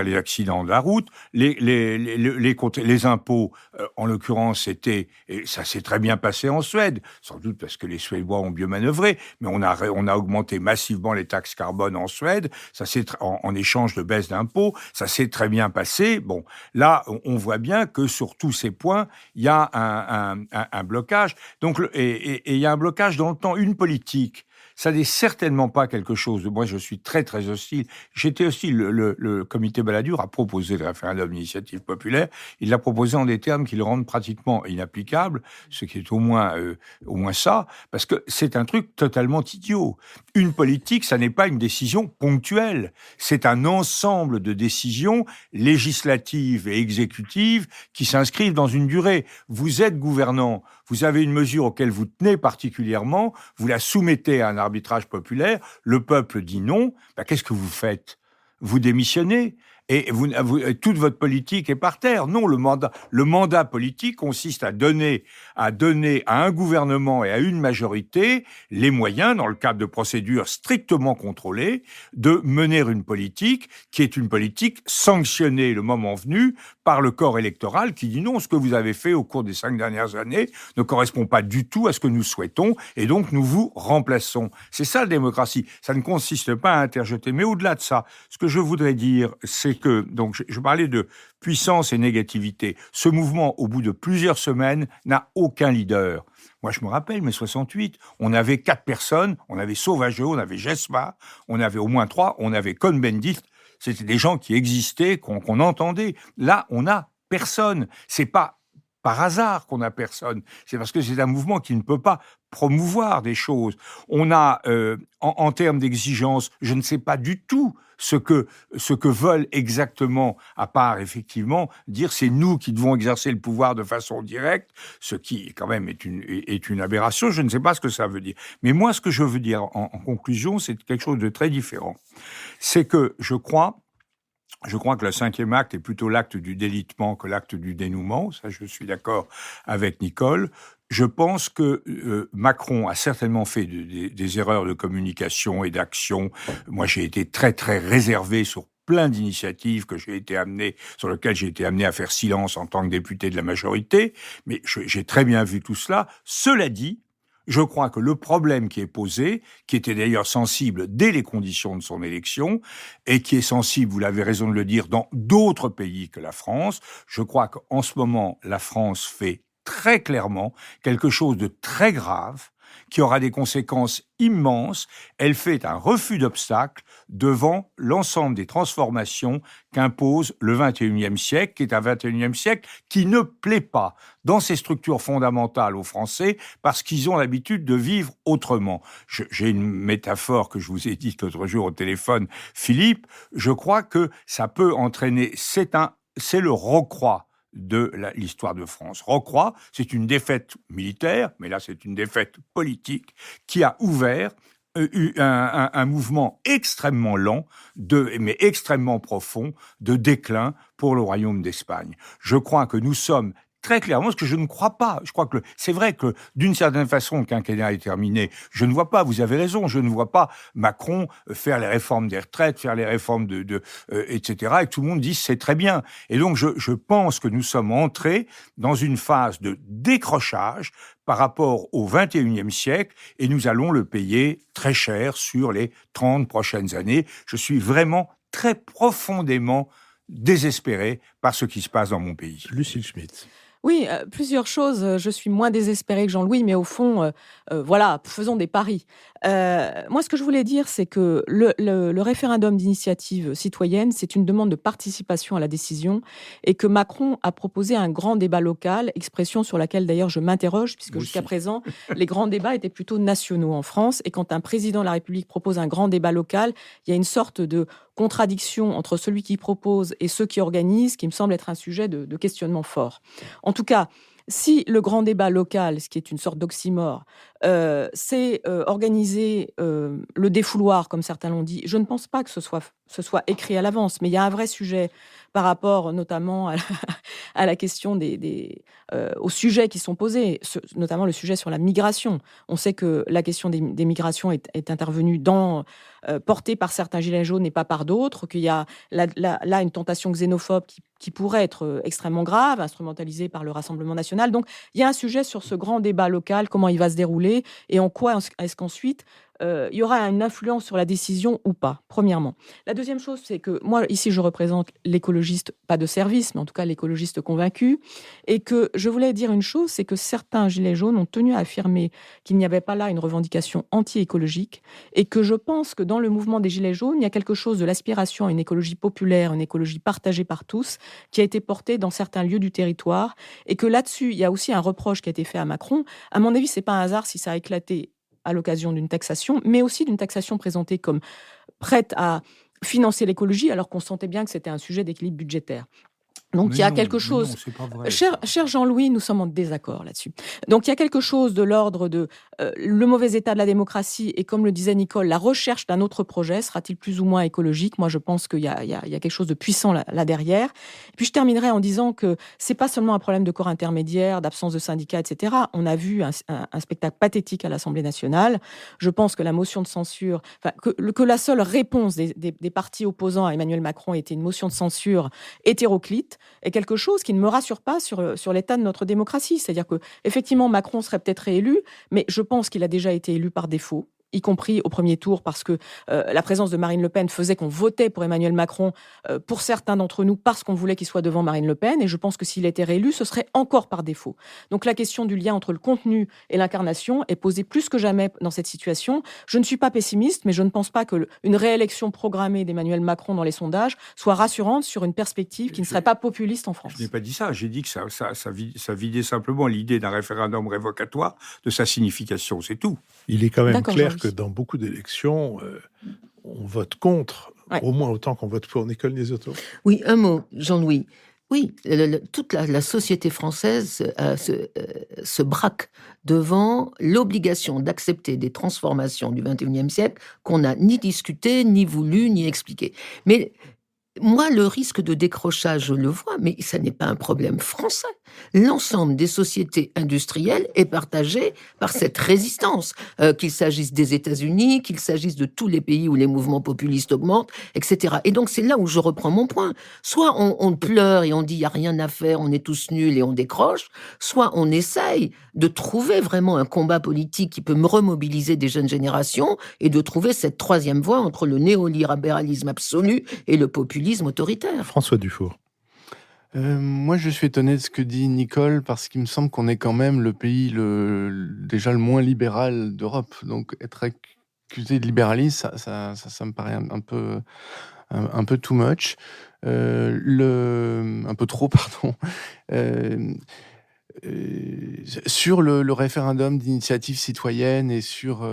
les accidents de la route, les impôts. En l'occurrence, et ça s'est très bien passé en Suède, sans doute parce que les Suédois ont bien manœuvré, mais on a augmenté massivement les taxes carbone en Suède, ça s'est en échange de baisse d'impôts, ça s'est très bien passé. Bon, là, on voit bien que sur tous ces points, il y a un blocage. Donc, et il y a un blocage dans le temps. Une politique, ça n'est certainement pas quelque chose de... Moi, je suis très, très hostile. J'étais hostile. Le comité Balladur a proposé le référendum d'initiative populaire. Il l'a proposé en des termes qui le rendent pratiquement inapplicable, ce qui est au moins ça, parce que c'est un truc totalement idiot. Une politique, ça n'est pas une décision ponctuelle. C'est un ensemble de décisions législatives et exécutives qui s'inscrivent dans une durée. Vous êtes gouvernant, vous avez une mesure auquel vous tenez particulièrement, vous la soumettez à un arbitrage populaire, le peuple dit non, qu'est-ce que vous faites ? Vous démissionnez et toute votre politique est par terre. Non, le mandat politique consiste à donner à un gouvernement et à une majorité les moyens, dans le cadre de procédures strictement contrôlées, de mener une politique qui est une politique sanctionnée le moment venu par le corps électoral qui dit non, ce que vous avez fait au cours des 5 dernières années ne correspond pas du tout à ce que nous souhaitons et donc nous vous remplaçons. C'est ça la démocratie. Ça ne consiste pas à interjeter. Mais au-delà de ça, ce que je voudrais dire, c'est que, donc je parlais de puissance et négativité. Ce mouvement, au bout de plusieurs semaines, n'a aucun leader. Moi, je me rappelle, mai 68, on avait 4 personnes, on avait Sauvageau, on avait Gesma, on avait au moins 3, on avait Cohn-Bendit. C'était des gens qui existaient, qu'on entendait. Là, on n'a personne. C'est pas par hasard qu'on n'a personne. C'est parce que c'est un mouvement qui ne peut pas promouvoir des choses. On a, en termes d'exigence, je ne sais pas du tout ce que veulent exactement, à part effectivement dire c'est nous qui devons exercer le pouvoir de façon directe, ce qui quand même est une aberration. Je ne sais pas ce que ça veut dire. Mais moi, ce que je veux dire en conclusion, c'est quelque chose de très différent. C'est que je crois que le 5e acte est plutôt l'acte du délitement que l'acte du dénouement. Ça, je suis d'accord avec Nicole. Je pense que Macron a certainement fait des erreurs de communication et d'action. Moi, j'ai été très, très réservé sur plein d'initiatives sur lesquelles j'ai été amené à faire silence en tant que député de la majorité. Mais j'ai très bien vu tout cela. Cela dit, je crois que le problème qui est posé, qui était d'ailleurs sensible dès les conditions de son élection, et qui est sensible, vous l'avez raison de le dire, dans d'autres pays que la France, je crois qu'en ce moment, la France fait très clairement quelque chose de très grave, qui aura des conséquences immenses. Elle fait un refus d'obstacle devant l'ensemble des transformations qu'impose le XXIe siècle, qui est un XXIe siècle qui ne plaît pas dans ses structures fondamentales aux Français parce qu'ils ont l'habitude de vivre autrement. J'ai une métaphore que je vous ai dite l'autre jour au téléphone, Philippe. Je crois que ça peut entraîner, c'est le Rocroi de l'histoire de France. Rocroi, c'est une défaite militaire, mais là c'est une défaite politique, qui a ouvert un mouvement extrêmement lent, mais extrêmement profond, de déclin pour le royaume d'Espagne. Je crois que nous sommes très clairement, ce que je ne crois pas. Je crois que c'est vrai que d'une certaine façon, le quinquennat est terminé. Je ne vois pas, vous avez raison, je ne vois pas Macron faire les réformes des retraites, faire les réformes etc. Et tout le monde dit c'est très bien. Et donc je pense que nous sommes entrés dans une phase de décrochage par rapport au XXIe siècle et nous allons le payer très cher sur les 30 prochaines années. Je suis vraiment très profondément désespéré par ce qui se passe dans mon pays. Lucile Schmitt. Oui, plusieurs choses. Je suis moins désespérée que Jean-Louis, mais au fond, voilà, faisons des paris. Moi, ce que je voulais dire, c'est que le référendum d'initiative citoyenne, c'est une demande de participation à la décision et que Macron a proposé un grand débat local, expression sur laquelle d'ailleurs je m'interroge, puisque jusqu'à présent, les grands débats étaient plutôt nationaux en France. Et quand un président de la République propose un grand débat local, il y a une sorte de contradiction entre celui qui propose et ceux qui organisent, qui me semble être un sujet de questionnement fort. En tout cas, si le grand débat local, ce qui est une sorte d'oxymore, c'est organiser le défouloir, comme certains l'ont dit. Je ne pense pas que ce soit écrit à l'avance, mais il y a un vrai sujet par rapport notamment à la question aux sujets qui sont posés, notamment le sujet sur la migration. On sait que la question des migrations est intervenue portée par certains gilets jaunes et pas par d'autres, qu'il y a là une tentation xénophobe qui pourrait être extrêmement grave, instrumentalisée par le Rassemblement national. Donc, il y a un sujet sur ce grand débat local, comment il va se dérouler et en quoi est-ce qu'ensuite il y aura une influence sur la décision ou pas, premièrement. La deuxième chose, c'est que moi, ici, je représente l'écologiste, pas de service, mais en tout cas l'écologiste convaincu, et que je voulais dire une chose, c'est que certains gilets jaunes ont tenu à affirmer qu'il n'y avait pas là une revendication anti-écologique, et que je pense que dans le mouvement des gilets jaunes, il y a quelque chose de l'aspiration à une écologie populaire, une écologie partagée par tous, qui a été portée dans certains lieux du territoire, et que là-dessus, il y a aussi un reproche qui a été fait à Macron. À mon avis, c'est pas un hasard si ça a éclaté à l'occasion d'une taxation, mais aussi d'une taxation présentée comme prête à financer l'écologie, alors qu'on sentait bien que c'était un sujet d'équilibre budgétaire. Donc, il y a quelque chose... Non, c'est pas vrai. Cher Jean-Louis, nous sommes en désaccord là-dessus. Donc, il y a quelque chose de l'ordre de le mauvais état de la démocratie et, comme le disait Nicole, la recherche d'un autre projet, sera-t-il plus ou moins écologique? Moi, je pense qu'il y a quelque chose de puissant là derrière. Et puis, je terminerai en disant que c'est pas seulement un problème de corps intermédiaire, d'absence de syndicats, etc. On a vu un spectacle pathétique à l'Assemblée nationale. Je pense que la motion de censure, que la seule réponse des partis opposants à Emmanuel Macron était une motion de censure hétéroclite, est quelque chose qui ne me rassure pas sur l'état de notre démocratie. C'est-à-dire que, effectivement, Macron serait peut-être réélu, mais je pense qu'il a déjà été élu par défaut, y compris au premier tour, parce que la présence de Marine Le Pen faisait qu'on votait pour Emmanuel Macron, pour certains d'entre nous, parce qu'on voulait qu'il soit devant Marine Le Pen, et je pense que s'il était réélu, ce serait encore par défaut. Donc la question du lien entre le contenu et l'incarnation est posée plus que jamais dans cette situation. Je ne suis pas pessimiste, mais je ne pense pas qu'une réélection programmée d'Emmanuel Macron dans les sondages soit rassurante sur une perspective qui ne serait pas populiste en France. Je n'ai pas dit ça, j'ai dit que ça vidait simplement l'idée d'un référendum révocatoire de sa signification, c'est tout. Il est quand même D'accord, clair Jean-Louis. que dans beaucoup d'élections, on vote contre, Ouais. au moins autant qu'on vote pour. Nicole Nisotto. Oui, un mot, Jean-Louis. Oui, toute la société française se braque devant l'obligation d'accepter des transformations du XXIe siècle qu'on n'a ni discuté, ni voulu, ni expliqué. Mais moi, le risque de décrochage, je le vois, mais ça n'est pas un problème français. L'ensemble des sociétés industrielles est partagé par cette résistance, qu'il s'agisse des États-Unis, qu'il s'agisse de tous les pays où les mouvements populistes augmentent, etc. Et donc, c'est là où je reprends mon point. Soit on pleure et on dit il n'y a rien à faire, on est tous nuls et on décroche, soit on essaye de trouver vraiment un combat politique qui peut remobiliser des jeunes générations et de trouver cette troisième voie entre le néolibéralisme absolu et le populisme autoritaire. François Dufour. Moi, je suis étonné de ce que dit Nicole, parce qu'il me semble qu'on est quand même le pays déjà le moins libéral d'Europe. Donc, être accusé de libéralisme, ça me paraît un peu too much. Un peu trop, pardon. Sur le référendum d'initiative citoyenne et sur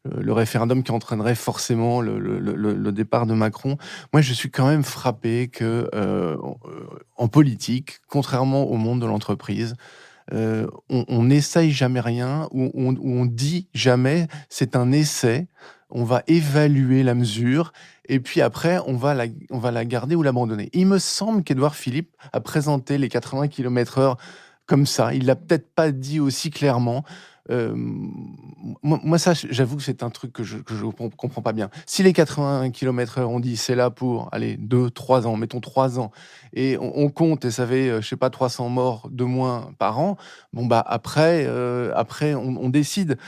le référendum qui entraînerait forcément le départ de Macron, moi je suis quand même frappé que en politique, contrairement au monde de l'entreprise, on n'essaye jamais rien, ou on dit jamais c'est un essai, on va évaluer la mesure et puis après on va la garder ou l'abandonner. Il me semble qu'Édouard Philippe a présenté les 80 km/h comme ça. Il l'a peut-être pas dit aussi clairement. Moi, ça, j'avoue que c'est un truc que je comprends pas bien. Si les 80 km/h, on dit c'est là pour, allez, 2-3 ans, mettons 3 ans, et on compte, et ça fait, je sais pas, 300 morts de moins par an, bon, bah, après, on décide.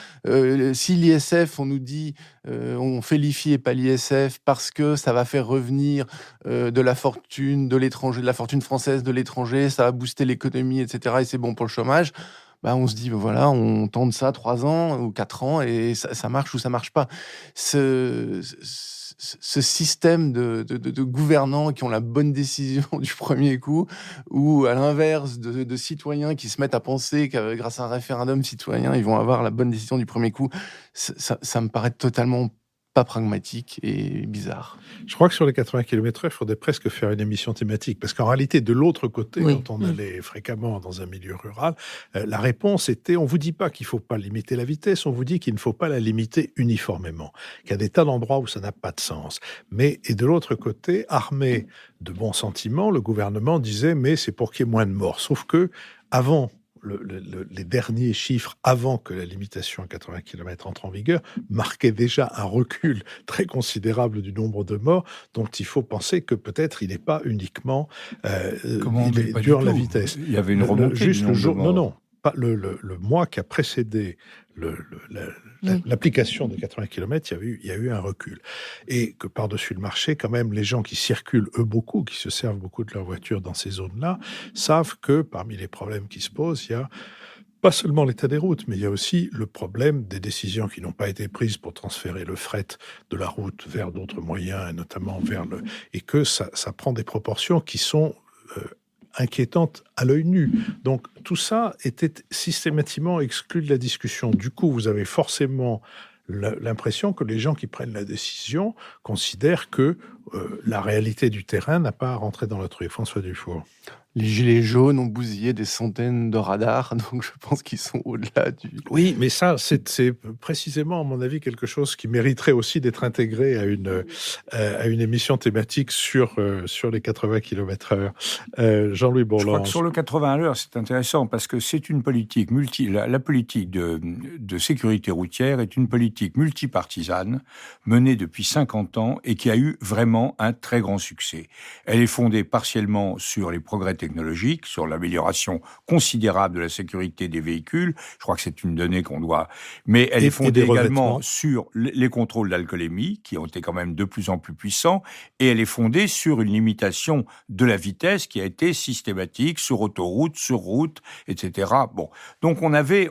Si l'ISF, on nous dit, on fait l'IFI et pas l'ISF parce que ça va faire revenir de la fortune de l'étranger, de la fortune française de l'étranger, ça va booster l'économie, etc., et c'est bon pour le chômage. Bah, on se dit, voilà, on tente ça 3 ans ou 4 ans et ça marche ou ça marche pas. Ce système de gouvernants qui ont la bonne décision du premier coup, ou à l'inverse de citoyens qui se mettent à penser que grâce à un référendum citoyen, ils vont avoir la bonne décision du premier coup, ça me paraît totalement pas pragmatique et bizarre. Je crois que sur les 80 km/h, il faudrait presque faire une émission thématique, parce qu'en réalité, de l'autre côté, Oui. quand on allait fréquemment dans un milieu rural, la réponse était, on vous dit pas qu'il faut pas limiter la vitesse, on vous dit qu'il ne faut pas la limiter uniformément, qu'il y a des tas d'endroits où ça n'a pas de sens. Mais, et de l'autre côté, armé de bons sentiments, le gouvernement disait, mais c'est pour qu'il y ait moins de morts. Sauf que, avant les derniers chiffres, avant que la limitation à 80 km entre en vigueur, marquaient déjà un recul très considérable du nombre de morts, dont il faut penser que peut-être il n'est pas uniquement Comment, mais pas du dur la tout. vitesse. Il y avait une remontée juste du le nombre jour, de morts. non, pas le mois qui a précédé l'application des 80 km, il y a eu un recul. Et que par-dessus le marché, quand même, les gens qui circulent, eux, beaucoup, qui se servent beaucoup de leur voiture dans ces zones-là, savent que parmi les problèmes qui se posent, il y a pas seulement l'état des routes, mais il y a aussi le problème des décisions qui n'ont pas été prises pour transférer le fret de la route vers d'autres moyens, et notamment vers et que ça prend des proportions qui sont inquiétantes à l'œil nu. Donc tout ça était systématiquement exclu de la discussion. Du coup, vous avez forcément l'impression que les gens qui prennent la décision considèrent que la réalité du terrain n'a pas à rentrer dans le truc. François Dufour. Les gilets jaunes ont bousillé des centaines de radars, donc je pense qu'ils sont au-delà du... Oui, mais ça, c'est précisément, à mon avis, quelque chose qui mériterait aussi d'être intégré à une émission thématique sur les 80 km/h. Jean-Louis Je crois Bourlange. que sur le 80 à l'heure, c'est intéressant parce que c'est une politique la politique de sécurité routière est une politique multipartisane menée depuis 50 ans et qui a eu vraiment un très grand succès. Elle est fondée partiellement sur les progrès technologiques, sur l'amélioration considérable de la sécurité des véhicules. Je crois que c'est une donnée qu'on doit... Mais elle est fondée également sur les contrôles d'alcoolémie, qui ont été quand même de plus en plus puissants, et elle est fondée sur une limitation de la vitesse qui a été systématique sur autoroute, sur route, etc. Bon, donc on avait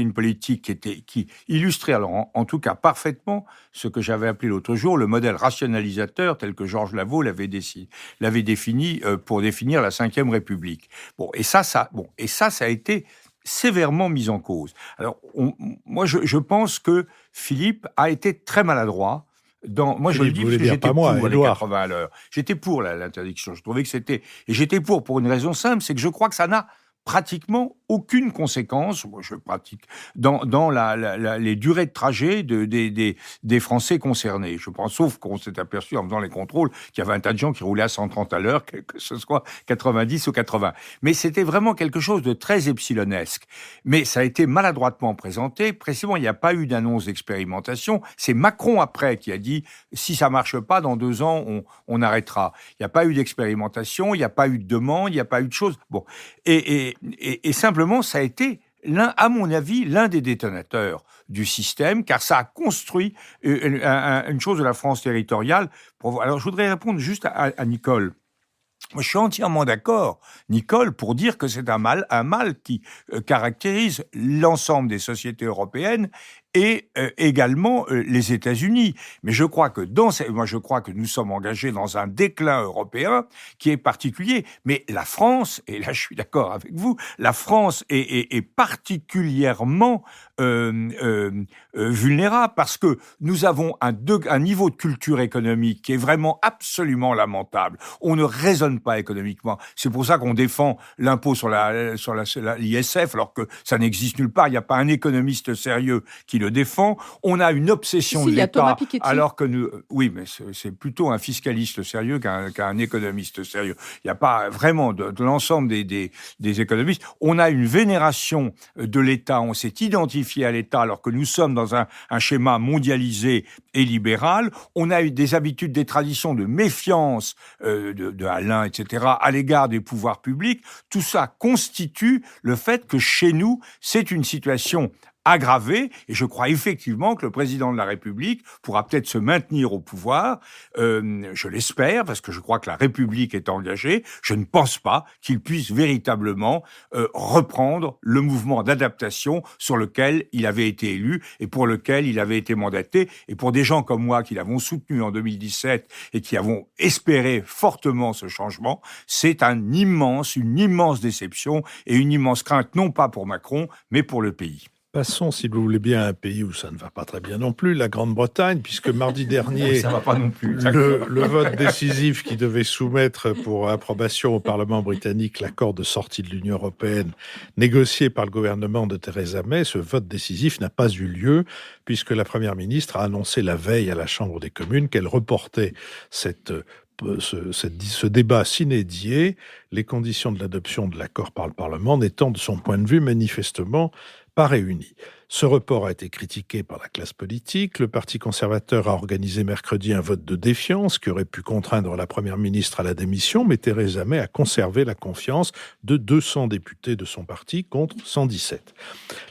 une politique qui illustrait alors en tout cas parfaitement ce que j'avais appelé l'autre jour le modèle rationalisateur tel que Georges Lavaux l'avait défini pour définir la Ve République. Bon, et ça a été sévèrement mis en cause. Alors, moi, je pense que Philippe a été très maladroit. Moi, je le dis parce que j'étais pour les 80 à l'heure. J'étais pour l'interdiction. Je trouvais que c'était... Et j'étais pour une raison simple, c'est que je crois que ça n'a pratiquement aucune conséquence, moi je pratique, dans les durées de trajet des Français concernés. Je pense, sauf qu'on s'est aperçu en faisant les contrôles qu'il y avait un tas de gens qui roulaient à 130 à l'heure, que ce soit 90 ou 80. Mais c'était vraiment quelque chose de très epsilonesque. Mais ça a été maladroitement présenté. Précisément, il n'y a pas eu d'annonce d'expérimentation. C'est Macron après qui a dit, si ça marche pas, dans 2 ans, on arrêtera. Il n'y a pas eu d'expérimentation, il n'y a pas eu de demande, il n'y a pas eu de choses. Bon. Et simplement, ça a été, à mon avis, l'un des détonateurs du système, car ça a construit une chose de la France territoriale. Alors, je voudrais répondre juste à Nicole. Moi, je suis entièrement d'accord, Nicole, pour dire que c'est un mal qui caractérise l'ensemble des sociétés européennes et également les États-Unis. Mais je crois que nous sommes engagés dans un déclin européen qui est particulier. Mais la France, et là je suis d'accord avec vous, la France est particulièrement vulnérable parce que nous avons un niveau de culture économique qui est vraiment absolument lamentable. On ne raisonne pas économiquement. C'est pour ça qu'on défend l'impôt sur l'ISF alors que ça n'existe nulle part. Il n'y a pas un économiste sérieux qui le défend. On a une obsession de l'État, alors que nous... Oui, mais c'est plutôt un fiscaliste sérieux qu'un économiste sérieux. Il n'y a pas vraiment de l'ensemble des économistes. On a une vénération de l'État. On s'est identifié à l'État alors que nous sommes dans un schéma mondialisé et libéral. On a eu des habitudes, des traditions de méfiance de Alain, etc., à l'égard des pouvoirs publics. Tout ça constitue le fait que chez nous, c'est une situation aggravée, et je crois effectivement que le président de la République pourra peut-être se maintenir au pouvoir, je l'espère, parce que je crois que la République est engagée. Je ne pense pas qu'il puisse véritablement reprendre le mouvement d'adaptation sur lequel il avait été élu et pour lequel il avait été mandaté. Et pour des gens comme moi qui l'avons soutenu en 2017 et qui avons espéré fortement ce changement, c'est une immense déception et une immense crainte, non pas pour Macron, mais pour le pays. Passons, si vous voulez bien, à un pays où ça ne va pas très bien non plus, la Grande-Bretagne, puisque mardi dernier, Ça va pas non plus. le vote décisif qui devait soumettre pour approbation au Parlement britannique l'accord de sortie de l'Union européenne négocié par le gouvernement de Theresa May, ce vote décisif n'a pas eu lieu, puisque la Première ministre a annoncé la veille à la Chambre des communes qu'elle reportait ce débat sine die, les conditions de l'adoption de l'accord par le Parlement n'étant, de son point de vue, manifestement pas réunies. Ce report a été critiqué par la classe politique. Le Parti conservateur a organisé mercredi un vote de défiance qui aurait pu contraindre la Première ministre à la démission, mais Theresa May a conservé la confiance de 200 députés de son parti contre 117.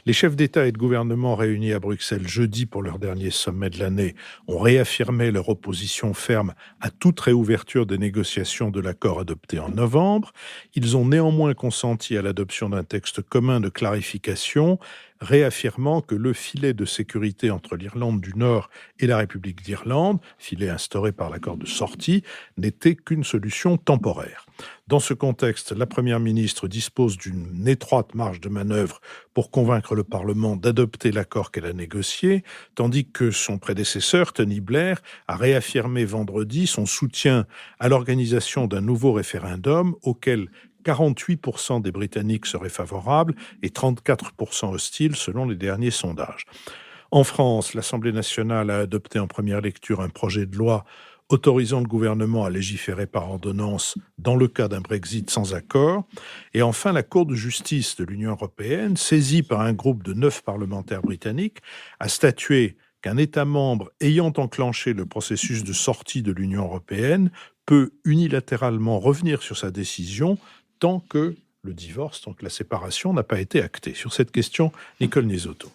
Les chefs d'État et de gouvernement réunis à Bruxelles jeudi pour leur dernier sommet de l'année ont réaffirmé leur opposition ferme à toute réouverture des négociations de l'accord adopté en novembre. Ils ont néanmoins consenti à l'adoption d'un texte commun de clarification, réaffirmant que le filet de sécurité entre l'Irlande du Nord et la République d'Irlande, filet instauré par l'accord de sortie, n'était qu'une solution temporaire. Dans ce contexte, la Première ministre dispose d'une étroite marge de manœuvre pour convaincre le Parlement d'adopter l'accord qu'elle a négocié, tandis que son prédécesseur, Tony Blair, a réaffirmé vendredi son soutien à l'organisation d'un nouveau référendum auquel 48% des Britanniques seraient favorables et 34% hostiles selon les derniers sondages. En France, l'Assemblée nationale a adopté en première lecture un projet de loi autorisant le gouvernement à légiférer par ordonnance dans le cas d'un Brexit sans accord. Et enfin, la Cour de justice de l'Union européenne, saisie par un groupe de 9 parlementaires britanniques, a statué qu'un État membre ayant enclenché le processus de sortie de l'Union européenne peut unilatéralement revenir sur sa décision tant que le divorce, tant que la séparation n'a pas été actée. Sur cette question, Nicole Nisotto.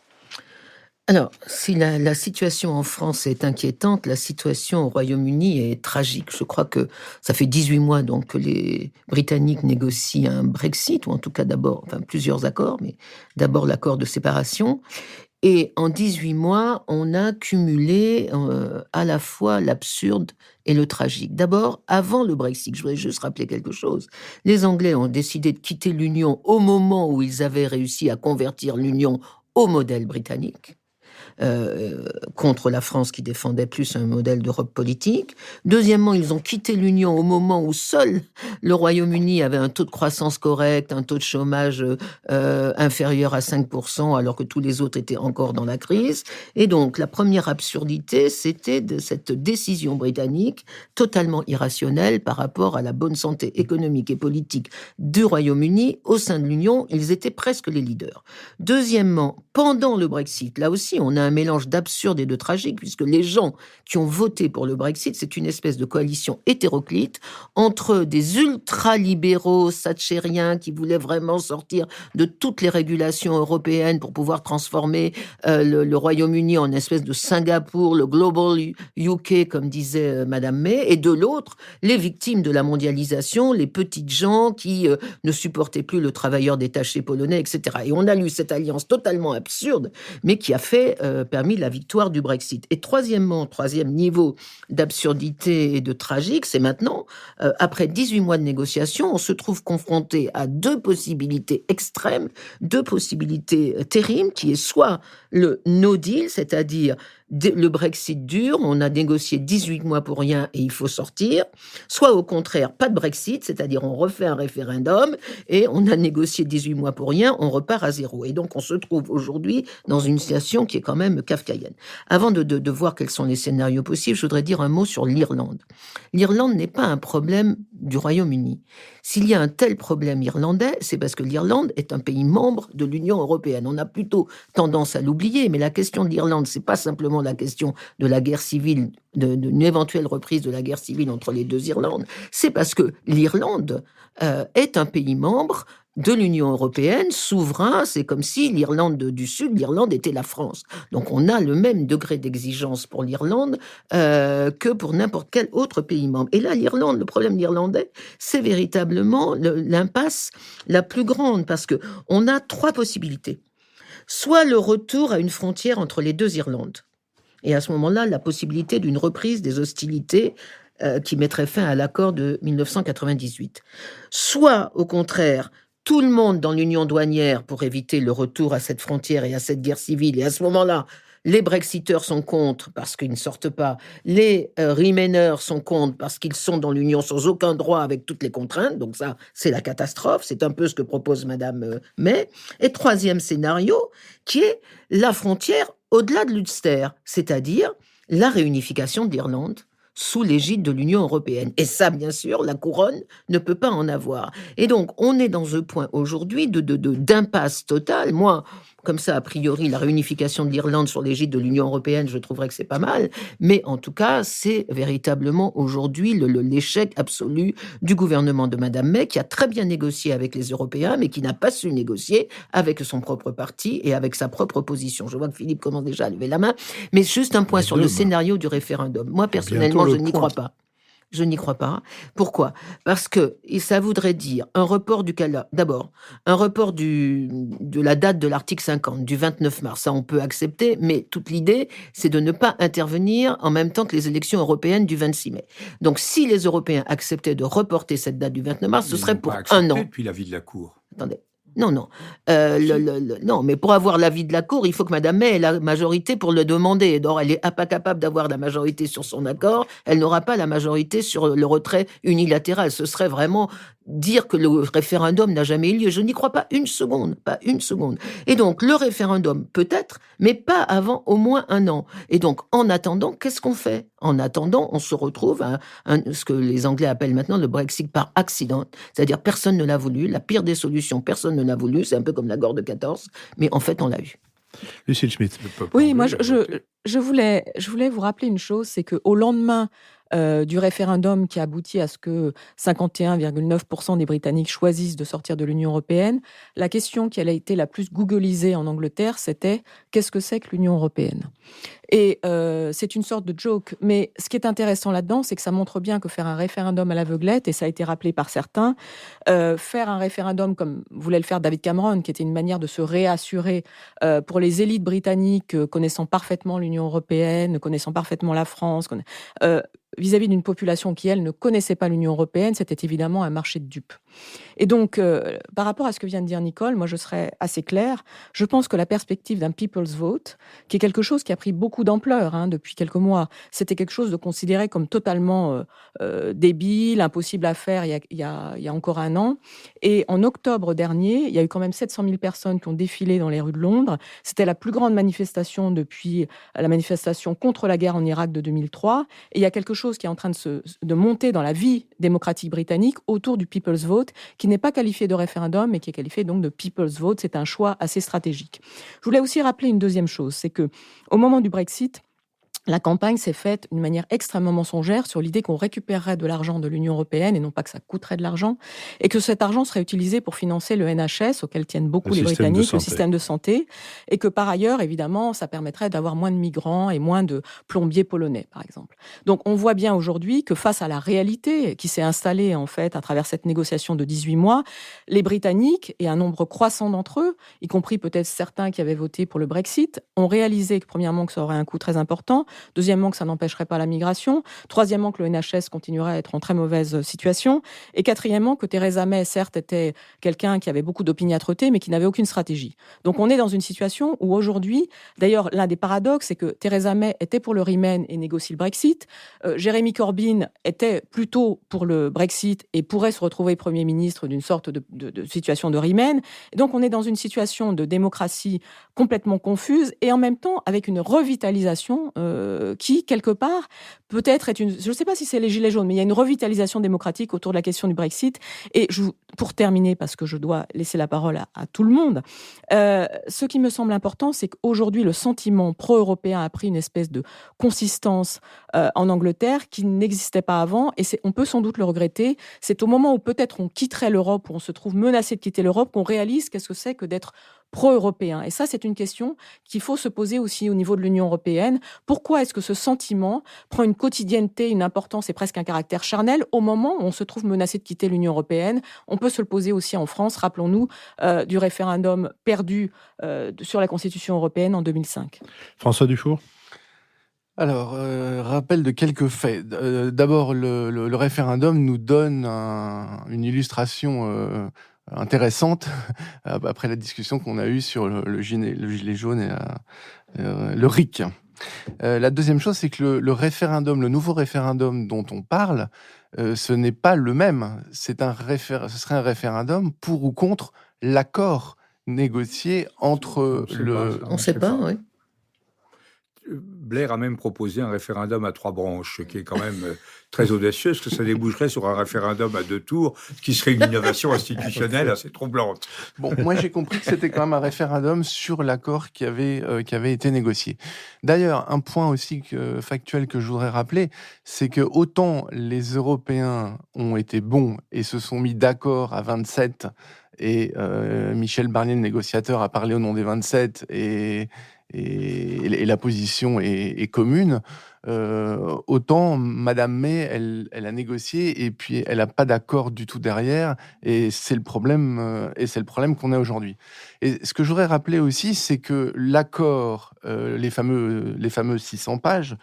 Alors, si la situation en France est inquiétante, la situation au Royaume-Uni est tragique. Je crois que ça fait 18 mois donc, que les Britanniques négocient un Brexit, ou en tout cas d'abord, plusieurs accords, mais d'abord l'accord de séparation. Et en 18 mois, on a cumulé à la fois l'absurde et le tragique. D'abord, avant le Brexit, je voudrais juste rappeler quelque chose. Les Anglais ont décidé de quitter l'Union au moment où ils avaient réussi à convertir l'Union au modèle britannique. Contre la France qui défendait plus un modèle d'Europe politique. Deuxièmement, ils ont quitté l'Union au moment où seul le Royaume-Uni avait un taux de croissance correct, un taux de chômage inférieur à 5%, alors que tous les autres étaient encore dans la crise. Et donc, la première absurdité, c'était de cette décision britannique totalement irrationnelle par rapport à la bonne santé économique et politique du Royaume-Uni. Au sein de l'Union, ils étaient presque les leaders. Deuxièmement, pendant le Brexit, là aussi, on a un mélange d'absurde et de tragique, puisque les gens qui ont voté pour le Brexit, c'est une espèce de coalition hétéroclite entre des ultra-libéraux thatchériens qui voulaient vraiment sortir de toutes les régulations européennes pour pouvoir transformer le Royaume-Uni en espèce de Singapour, le Global UK, comme disait Madame May, et de l'autre, les victimes de la mondialisation, les petites gens qui ne supportaient plus le travailleur détaché polonais, etc. Et on a lu cette alliance totalement absurde, mais qui a permis la victoire du Brexit. Et troisième niveau d'absurdité et de tragique, c'est maintenant, après 18 mois de négociations, on se trouve confronté à deux possibilités extrêmes, deux possibilités terribles, qui est soit le no deal, c'est-à-dire le Brexit dure, on a négocié 18 mois pour rien et il faut sortir, soit au contraire, pas de Brexit, c'est-à-dire on refait un référendum et on a négocié 18 mois pour rien, on repart à zéro. Et donc on se trouve aujourd'hui dans une situation qui est quand même kafkaïenne. Avant de voir quels sont les scénarios possibles, je voudrais dire un mot sur l'Irlande. L'Irlande n'est pas un problème du Royaume-Uni. S'il y a un tel problème irlandais, c'est parce que l'Irlande est un pays membre de l'Union européenne. On a plutôt tendance à l'oublier, mais la question de l'Irlande, c'est pas simplement la question de la guerre civile, d'une éventuelle reprise de la guerre civile entre les deux Irlandes. C'est parce que l'Irlande est un pays membre de l'Union européenne, souverain. C'est comme si l'Irlande du Sud, l'Irlande était la France. Donc on a le même degré d'exigence pour l'Irlande que pour n'importe quel autre pays membre. Et là, l'Irlande, le problème irlandais, c'est véritablement l'impasse la plus grande, parce que on a trois possibilités. Soit le retour à une frontière entre les deux Irlandes, et à ce moment-là, la possibilité d'une reprise des hostilités qui mettrait fin à l'accord de 1998. Soit, au contraire, tout le monde dans l'union douanière pour éviter le retour à cette frontière et à cette guerre civile. Et à ce moment-là, les Brexiteurs sont contre parce qu'ils ne sortent pas. Les Remainers sont contre parce qu'ils sont dans l'Union sans aucun droit avec toutes les contraintes. Donc ça, c'est la catastrophe. C'est un peu ce que propose Madame May. Et troisième scénario, qui est la frontière au-delà de l'Ulster, c'est-à-dire la réunification de l'Irlande sous l'égide de l'Union européenne. Et ça, bien sûr, la couronne ne peut pas en avoir. Et donc, on est dans ce point aujourd'hui d'impasse totale. Moi, comme ça, a priori, la réunification de l'Irlande sur l'égide de l'Union européenne, je trouverais que c'est pas mal. Mais en tout cas, c'est véritablement aujourd'hui l'échec absolu du gouvernement de Madame May, qui a très bien négocié avec les Européens, mais qui n'a pas su négocier avec son propre parti et avec sa propre opposition. Je vois que Philippe commence déjà à lever la main. Mais juste un point sur le scénario du référendum. Moi, personnellement, je n'y crois pas. Je n'y crois pas. Pourquoi ? Parce que ça voudrait dire un report d'abord, un report de la date de l'article 50, du 29 mars. Ça, on peut accepter, mais toute l'idée, c'est de ne pas intervenir en même temps que les élections européennes du 26 mai. Donc, si les Européens acceptaient de reporter cette date du 29 mars, ce serait pour un an. Depuis l'avis de la Cour. Attendez. Non. Non, mais pour avoir l'avis de la Cour, il faut que Mme May ait la majorité pour le demander. Or, elle n'est pas capable d'avoir la majorité sur son accord. Elle n'aura pas la majorité sur le retrait unilatéral. Ce serait vraiment dire que le référendum n'a jamais eu lieu. Je n'y crois pas une seconde, pas une seconde. Et donc, le référendum peut-être, mais pas avant au moins un an. Et donc, en attendant, qu'est-ce qu'on fait ? En attendant, on se retrouve à ce que les Anglais appellent maintenant le Brexit par accident. C'est-à-dire, personne ne l'a voulu. La pire des solutions, personne ne l'a voulu. C'est un peu comme la Gare de 14. Mais en fait, on l'a eu. Lucille Schmitt. Oui, moi, je voulais vous rappeler une chose, c'est qu'au lendemain du référendum qui aboutit à ce que 51,9% des Britanniques choisissent de sortir de l'Union européenne, la question qui a été la plus googlisée en Angleterre, c'était « Qu'est-ce que c'est que l'Union européenne ?» Et c'est une sorte de joke. Mais ce qui est intéressant là-dedans, c'est que ça montre bien que faire un référendum à l'aveuglette, et ça a été rappelé par certains, faire un référendum comme voulait le faire David Cameron, qui était une manière de se réassurer pour les élites britanniques connaissant parfaitement l'Union européenne, connaissant parfaitement la France, vis-à-vis d'une population qui, elle, ne connaissait pas l'Union européenne, c'était évidemment un marché de dupes. Et donc, par rapport à ce que vient de dire Nicole, moi, je serais assez claire. Je pense que la perspective d'un people's vote, qui est quelque chose qui a pris beaucoup d'ampleur depuis quelques mois, c'était quelque chose de considéré comme totalement débile, impossible à faire il y a encore un an. Et en octobre dernier, il y a eu quand même 700 000 personnes qui ont défilé dans les rues de Londres. C'était la plus grande manifestation depuis la manifestation contre la guerre en Irak de 2003. Et il y a quelque chose qui est en train de monter dans la vie démocratique britannique autour du people's vote, qui n'est pas qualifié de référendum, mais qui est qualifié donc de people's vote. C'est un choix assez stratégique. Je voulais aussi rappeler une deuxième chose, c'est que au moment du Brexit, la campagne s'est faite d'une manière extrêmement mensongère sur l'idée qu'on récupérerait de l'argent de l'Union européenne, et non pas que ça coûterait de l'argent, et que cet argent serait utilisé pour financer le NHS, auquel tiennent beaucoup les Britanniques, le système de santé, et que par ailleurs, évidemment, ça permettrait d'avoir moins de migrants et moins de plombiers polonais, par exemple. Donc on voit bien aujourd'hui que face à la réalité qui s'est installée, en fait, à travers cette négociation de 18 mois, les Britanniques, et un nombre croissant d'entre eux, y compris peut-être certains qui avaient voté pour le Brexit, ont réalisé que, premièrement, que ça aurait un coût très important, deuxièmement, que ça n'empêcherait pas la migration, troisièmement, que le NHS continuerait à être en très mauvaise situation, et quatrièmement, que Theresa May, certes, était quelqu'un qui avait beaucoup d'opiniâtreté, mais qui n'avait aucune stratégie. Donc on est dans une situation où aujourd'hui, d'ailleurs, l'un des paradoxes, c'est que Theresa May était pour le Remain et négocie le Brexit, Jeremy Corbyn était plutôt pour le Brexit et pourrait se retrouver Premier ministre d'une sorte de situation de Remain. Et donc on est dans une situation de démocratie complètement confuse, et en même temps avec une revitalisation qui, quelque part, peut-être est une... Je ne sais pas si c'est les Gilets jaunes, mais il y a une revitalisation démocratique autour de la question du Brexit. Et pour terminer, parce que je dois laisser la parole à tout le monde, ce qui me semble important, c'est qu'aujourd'hui, le sentiment pro-européen a pris une espèce de consistance en Angleterre qui n'existait pas avant, et on peut sans doute le regretter. C'est au moment où peut-être on quitterait l'Europe, où on se trouve menacé de quitter l'Europe, qu'on réalise qu'est-ce que c'est que d'être pro-européen. Et ça, c'est une question qu'il faut se poser aussi au niveau de l'Union européenne. Pourquoi est-ce que ce sentiment prend une quotidienneté, une importance et presque un caractère charnel au moment où on se trouve menacé de quitter l'Union européenne ? On peut se le poser aussi en France, rappelons-nous, du référendum perdu sur la Constitution européenne en 2005. François Dufour ? Alors, rappel de quelques faits. D'abord, le référendum nous donne une illustration intéressante après la discussion qu'on a eue sur le gilet jaune et le RIC. La deuxième chose, c'est que le nouveau référendum dont on parle, ce n'est pas le même. Ce serait un référendum pour ou contre l'accord négocié entre On ne sait pas, oui. Blair a même proposé un référendum à 3 branches, ce qui est quand même très audacieux, parce que ça déboucherait sur un référendum à 2 tours, ce qui serait une innovation institutionnelle assez troublante. Bon, moi j'ai compris que c'était quand même un référendum sur l'accord qui avait été négocié. D'ailleurs, un point aussi factuel que je voudrais rappeler, c'est que autant les Européens ont été bons et se sont mis d'accord à 27, et Michel Barnier, le négociateur, a parlé au nom des 27, et la position est commune, autant Madame May, elle a négocié et puis elle n'a pas d'accord du tout derrière, et c'est le problème qu'on a aujourd'hui. Et ce que je voudrais rappeler aussi, c'est que l'accord, les fameuses 600 pages,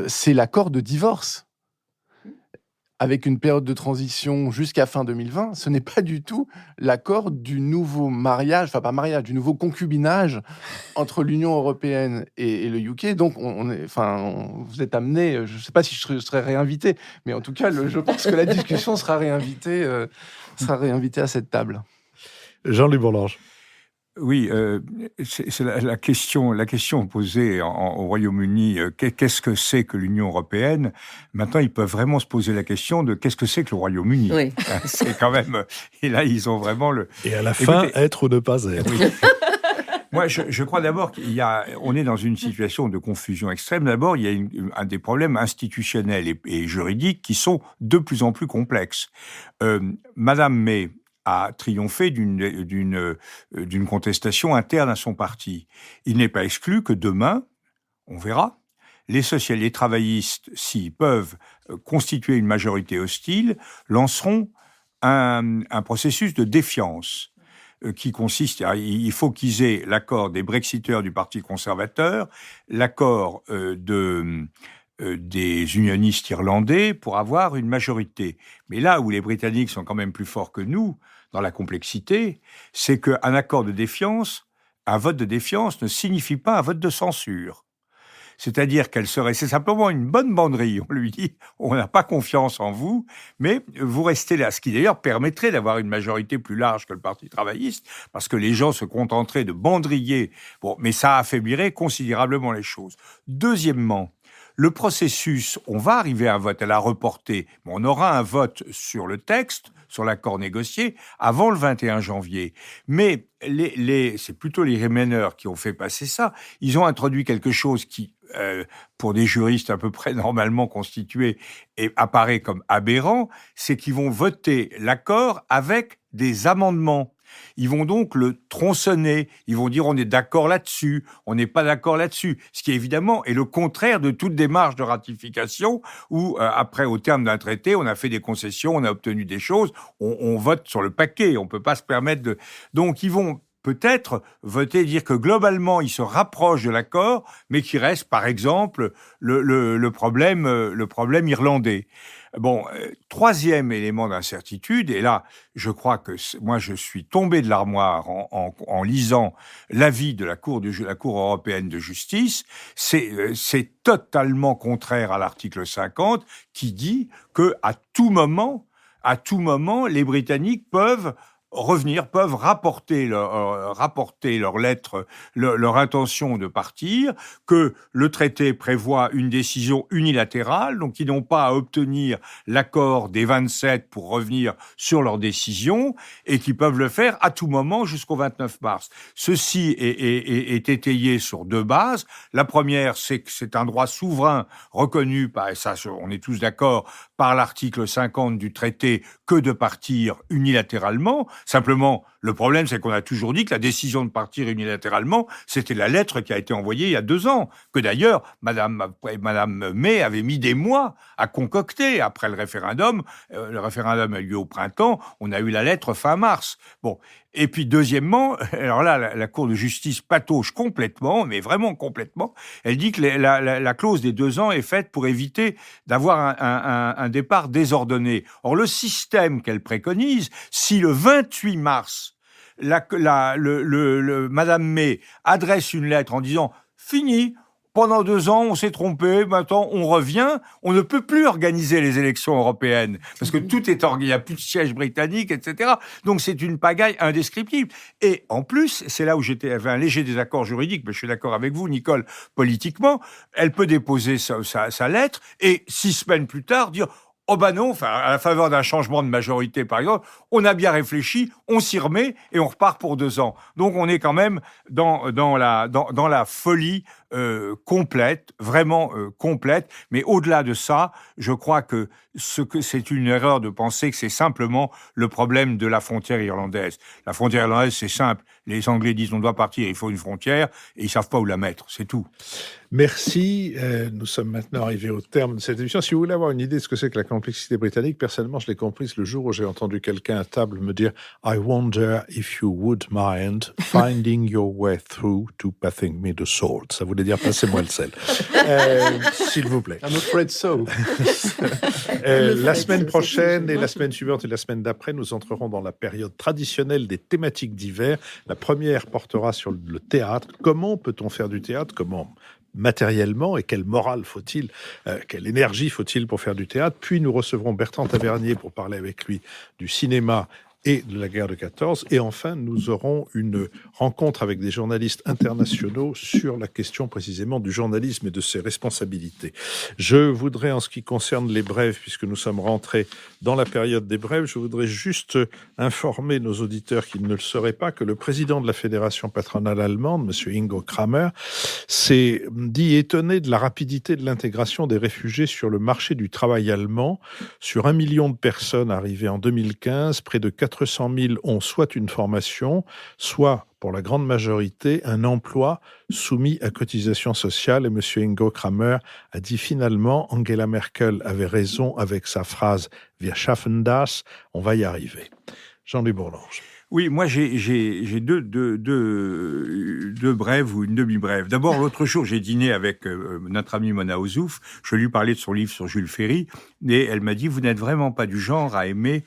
c'est l'accord de divorce, avec une période de transition jusqu'à fin 2020, ce n'est pas du tout l'accord du nouveau mariage, enfin pas mariage, du nouveau concubinage entre l'Union européenne et le UK. Donc, vous êtes amené, je ne sais pas si je serai réinvité, mais en tout cas, je pense que la discussion sera réinvitée à cette table. Jean-Louis Bourlanges. Oui, c'est la question posée au Royaume-Uni, qu'est-ce que c'est que l'Union européenne? Maintenant, ils peuvent vraiment se poser la question de qu'est-ce que c'est que le Royaume-Uni. Oui. C'est quand même... Et là, ils ont vraiment le... Et à la fin, être ou ne pas être. Oui. Moi, je crois d'abord on est dans une situation de confusion extrême. D'abord, il y a un des problèmes institutionnels et juridiques qui sont de plus en plus complexes. Madame May a triomphé d'une contestation interne à son parti. Il n'est pas exclu que demain, on verra, les travaillistes, s'ils peuvent constituer une majorité hostile, lanceront un processus de défiance qui consiste il faut qu'ils aient l'accord des Brexiteurs du Parti conservateur, l'accord des unionistes irlandais pour avoir une majorité. Mais là où les Britanniques sont quand même plus forts que nous, dans la complexité, c'est qu'un accord de défiance, un vote de défiance ne signifie pas un vote de censure. C'est-à-dire c'est simplement une bonne banderie. On lui dit, on n'a pas confiance en vous, mais vous restez là. Ce qui d'ailleurs permettrait d'avoir une majorité plus large que le Parti travailliste, parce que les gens se contenteraient de banderier. Bon, mais ça affaiblirait considérablement les choses. Deuxièmement, le processus, on va arriver à un vote, elle a reporté, mais on aura un vote sur le texte, sur l'accord négocié, avant le 21 janvier. Mais c'est plutôt les Remainers qui ont fait passer ça. Ils ont introduit quelque chose qui, pour des juristes à peu près normalement constitués, apparaît comme aberrant, c'est qu'ils vont voter l'accord avec des amendements. Ils vont donc le tronçonner, ils vont dire on est d'accord là-dessus, on n'est pas d'accord là-dessus, ce qui évidemment est le contraire de toute démarche de ratification où après au terme d'un traité on a fait des concessions, on a obtenu des choses, on vote sur le paquet, on peut pas se permettre de... Donc ils vont peut-être voter, dire que globalement ils se rapprochent de l'accord, mais qu'il reste par exemple le problème irlandais. Bon, troisième élément d'incertitude, et là, je crois que moi, je suis tombé de l'armoire en lisant l'avis de la Cour européenne de justice, c'est totalement contraire à l'article 50 qui dit que à tout moment, les Britanniques peuvent rapporter leur lettre, leur intention de partir, que le traité prévoit une décision unilatérale, donc ils n'ont pas à obtenir l'accord des 27 pour revenir sur leur décision, et qu'ils peuvent le faire à tout moment jusqu'au 29 mars. Ceci est étayé sur 2 bases. La première, c'est que c'est un droit souverain reconnu et ça, on est tous d'accord, par l'article 50 du traité, que de partir unilatéralement. Simplement, Le problème, c'est qu'on a toujours dit que la décision de partir unilatéralement, c'était la lettre qui a été envoyée il y a 2 ans, que d'ailleurs, Madame May avait mis des mois à concocter après le référendum. Le référendum a eu lieu au printemps, on a eu la lettre fin mars. Bon. Et puis, deuxièmement, alors là, la Cour de justice patauge complètement, mais vraiment complètement. Elle dit que la clause des 2 ans est faite pour éviter d'avoir un départ désordonné. Or, le système qu'elle préconise, si le 28 mars, Madame May adresse une lettre en disant « Fini ». Pendant 2 ans, on s'est trompé, maintenant on revient, on ne peut plus organiser les élections européennes, parce que tout est il n'y a plus de siège britannique, etc. Donc c'est une pagaille indescriptible. Et en plus, c'est là où j'avais un léger désaccord juridique, mais je suis d'accord avec vous, Nicole, politiquement, elle peut déposer sa lettre, et 6 semaines plus tard, dire « Oh ben non, enfin, à la faveur d'un changement de majorité, par exemple, on a bien réfléchi, on s'y remet et on repart pour 2 ans. » Donc on est quand même dans la folie complète, vraiment complète. Mais au-delà de ça, je crois que c'est une erreur de penser que c'est simplement le problème de la frontière irlandaise. La frontière irlandaise, c'est simple. Les Anglais disent on doit partir, il faut une frontière, et ils savent pas où la mettre. C'est tout. Merci. Nous sommes maintenant arrivés au terme de cette émission. Si vous voulez avoir une idée de ce que c'est que la complexité britannique, personnellement, je l'ai comprise le jour où j'ai entendu quelqu'un à table me dire « I wonder if you would mind finding your way through to passing me the salt ». Ça voulait dire « passez-moi le sel ». S'il vous plaît. I'm afraid so. La semaine prochaine et la semaine suivante et la semaine d'après, nous entrerons dans la période traditionnelle des thématiques d'hiver. La première portera sur le théâtre. Comment peut-on faire du théâtre ? Comment matériellement, et quelle morale faut-il, quelle énergie faut-il pour faire du théâtre. Puis nous recevrons Bertrand Tavernier pour parler avec lui du cinéma et de la guerre de 14. Et enfin, nous aurons une rencontre avec des journalistes internationaux sur la question précisément du journalisme et de ses responsabilités. Je voudrais, en ce qui concerne les brèves, puisque nous sommes rentrés dans la période des brèves, je voudrais juste informer nos auditeurs qui ne le sauraient pas que le président de la Fédération patronale allemande, M. Ingo Kramer, s'est dit étonné de la rapidité de l'intégration des réfugiés sur le marché du travail allemand. Sur 1 million de personnes arrivées en 2015, près de 400 000 ont soit une formation, soit, pour la grande majorité, un emploi soumis à cotisation sociale. Et M. Ingo Kramer a dit finalement, Angela Merkel avait raison avec sa phrase « Wir schaffen das », on va y arriver. Jean-Louis Bourlange. Oui, moi j'ai deux brèves ou une demi-brève. D'abord, l'autre jour, j'ai dîné avec notre amie Mona Ozouf. Je lui parlais de son livre sur Jules Ferry, et elle m'a dit « Vous n'êtes vraiment pas du genre à aimer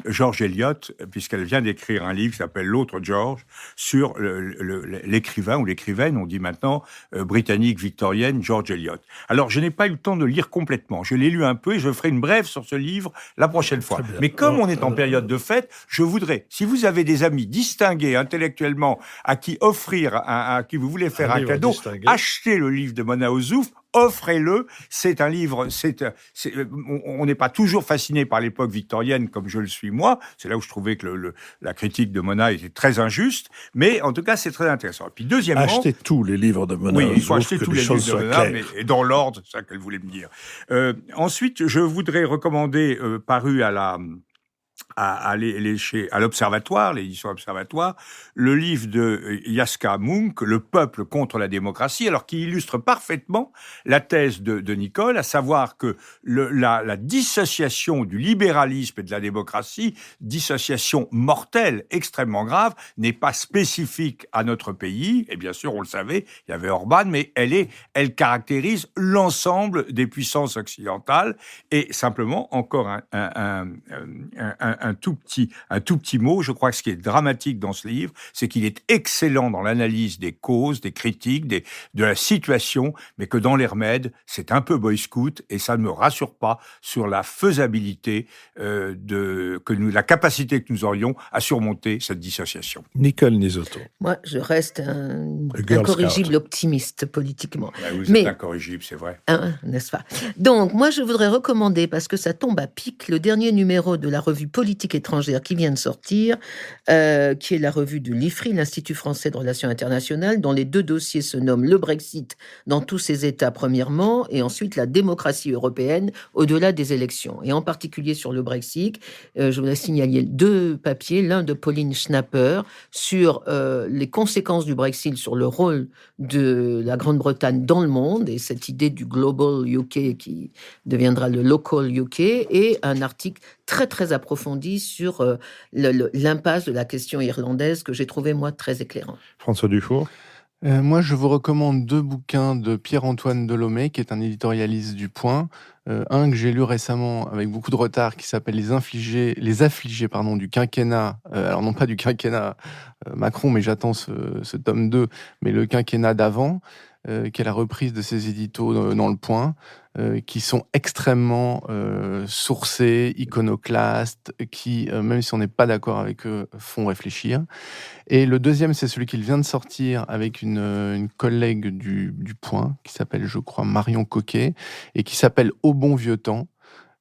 George Eliot, puisqu'elle vient d'écrire un livre qui s'appelle L'autre George, sur l'écrivain ou l'écrivaine, on dit maintenant, britannique victorienne, George Eliot. » Alors, je n'ai pas eu le temps de le lire complètement. Je l'ai lu un peu et je ferai une brève sur ce livre la prochaine fois. Mais comme on est en période de fête, je voudrais, si vous avez des amis distingués intellectuellement à qui offrir, à qui vous voulez faire un cadeau, achetez le livre de Mona Ozouf, offrez-le. C'est un livre, on n'est pas toujours fasciné par l'époque victorienne comme je le suis moi. C'est là où je trouvais que la critique de Mona était très injuste. Mais en tout cas, c'est très intéressant. Et puis deuxièmement... Achetez tous les livres de Mona Ozouf. Oui, il faut acheter tous les livres de Mona, mais dans l'ordre, c'est ça qu'elle voulait me dire. Ensuite, je voudrais recommander, paru à l'Observatoire, l'édition Observatoire, le livre de Jaska Munk, Le peuple contre la démocratie, alors qui illustre parfaitement la thèse de Nicole, à savoir que la dissociation du libéralisme et de la démocratie, dissociation mortelle, extrêmement grave, n'est pas spécifique à notre pays, et bien sûr, on le savait, il y avait Orban, mais elle caractérise l'ensemble des puissances occidentales, et simplement, encore un tout petit mot. Je crois que ce qui est dramatique dans ce livre, c'est qu'il est excellent dans l'analyse des causes, des critiques, de la situation, mais que dans les remèdes, c'est un peu boy scout et ça ne me rassure pas sur la faisabilité la capacité que nous aurions à surmonter cette dissociation. Nicole Nisotto. Moi, je reste un incorrigible optimiste politiquement. Ouais, vous êtes incorrigible, c'est vrai. N'est-ce pas ? Donc, moi, je voudrais recommander, parce que ça tombe à pic, le dernier numéro de la revue politique politique étrangère qui vient de sortir, qui est la revue de l'IFRI, l'Institut français de relations internationales, dont les 2 dossiers se nomment le Brexit dans tous ses états premièrement, et ensuite la démocratie européenne au-delà des élections. Et en particulier sur le Brexit, je voudrais signaler 2 papiers, l'un de Pauline Schnapper sur les conséquences du Brexit sur le rôle de la Grande-Bretagne dans le monde, et cette idée du Global UK qui deviendra le Local UK, et un article très très approfondi sur l'impasse de la question irlandaise que j'ai trouvé moi très éclairant. François Dufour. Moi, je vous recommande 2 bouquins de Pierre-Antoine Delhomme, qui est un éditorialiste du Point. Un que j'ai lu récemment avec beaucoup de retard, qui s'appelle Les affligés du quinquennat. Alors non pas du quinquennat Macron, mais j'attends ce tome 2, mais le quinquennat d'avant, qui est la reprise de ses éditos dans le Point, qui sont extrêmement sourcés, iconoclastes, qui, même si on n'est pas d'accord avec eux, font réfléchir. Et le deuxième, c'est celui qu'il vient de sortir avec une collègue du Point, qui s'appelle, je crois, Marion Coquet, et qui s'appelle Au bon vieux temps,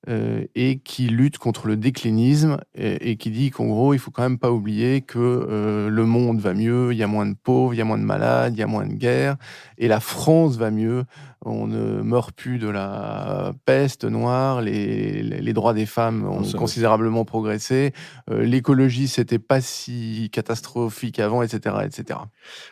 et qui lutte contre le déclinisme, et qui dit qu'en gros, il faut quand même pas oublier que le monde va mieux, il y a moins de pauvres, il y a moins de malades, il y a moins de guerres, et la France va mieux. On ne meurt plus de la peste noire, les droits des femmes ont considérablement progressé, l'écologie, c'était pas si catastrophique avant, etc., etc.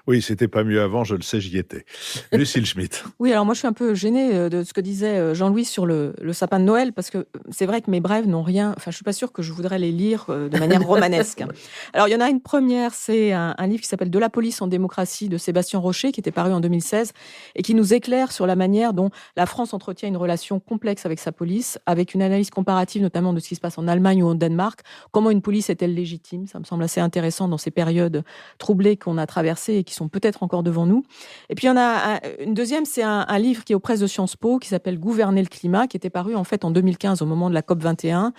Oui, c'était pas mieux avant, je le sais, j'y étais. Lucille Schmitt. Oui, alors moi je suis un peu gênée de ce que disait Jean-Louis sur le sapin de Noël, parce que c'est vrai que mes brèves n'ont rien... Enfin, je suis pas sûre que je voudrais les lire de manière romanesque. Alors, il y en a une première, c'est un livre qui s'appelle « De la police en démocratie » de Sébastien Rocher, qui était paru en 2016, et qui nous éclaire sur la manière dont la France entretient une relation complexe avec sa police, avec une analyse comparative notamment de ce qui se passe en Allemagne ou au Danemark. Comment une police est-elle légitime? Ça me semble assez intéressant dans ces périodes troublées qu'on a traversées et qui sont peut-être encore devant nous. Et puis, il y en a une deuxième, c'est un livre qui est aux presses de Sciences Po, qui s'appelle « Gouverner le climat », qui était paru en fait en 2015 au moment de la COP21.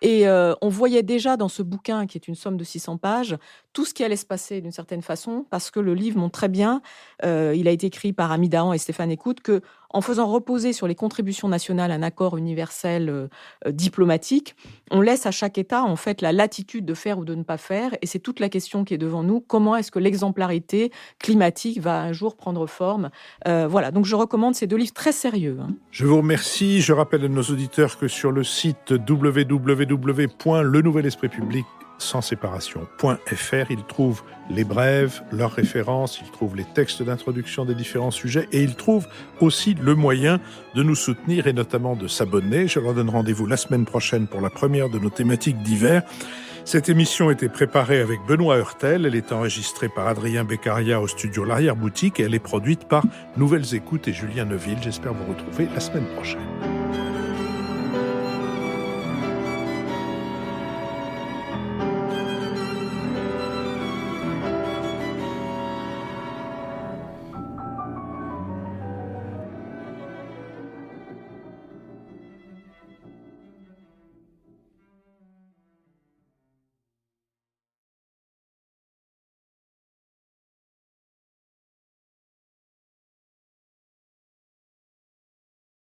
Et on voyait déjà dans ce bouquin, qui est une somme de 600 pages, tout ce qui allait se passer d'une certaine façon, parce que le livre montre très bien, il a été écrit par Ami Dahan et Stéphane Écoute, que en faisant reposer sur les contributions nationales un accord universel diplomatique, on laisse à chaque État en fait la latitude de faire ou de ne pas faire, et c'est toute la question qui est devant nous. Comment est-ce que l'exemplarité climatique va un jour prendre forme? Voilà, donc je recommande ces 2 livres très sérieux. Je vous remercie. Je rappelle à nos auditeurs que sur le site www.lenouvelespritpublic.fr, ils trouvent les brèves, leurs références, ils trouvent les textes d'introduction des différents sujets, et ils trouvent aussi le moyen de nous soutenir et notamment de s'abonner. Je leur donne rendez-vous la semaine prochaine pour la première de nos thématiques d'hiver. Cette émission a été préparée avec Benoît Heurtel. Elle est enregistrée par Adrien Beccaria au studio L'Arrière-Boutique, et elle est produite par Nouvelles Écoutes et Julien Neuville. J'espère vous retrouver la semaine prochaine.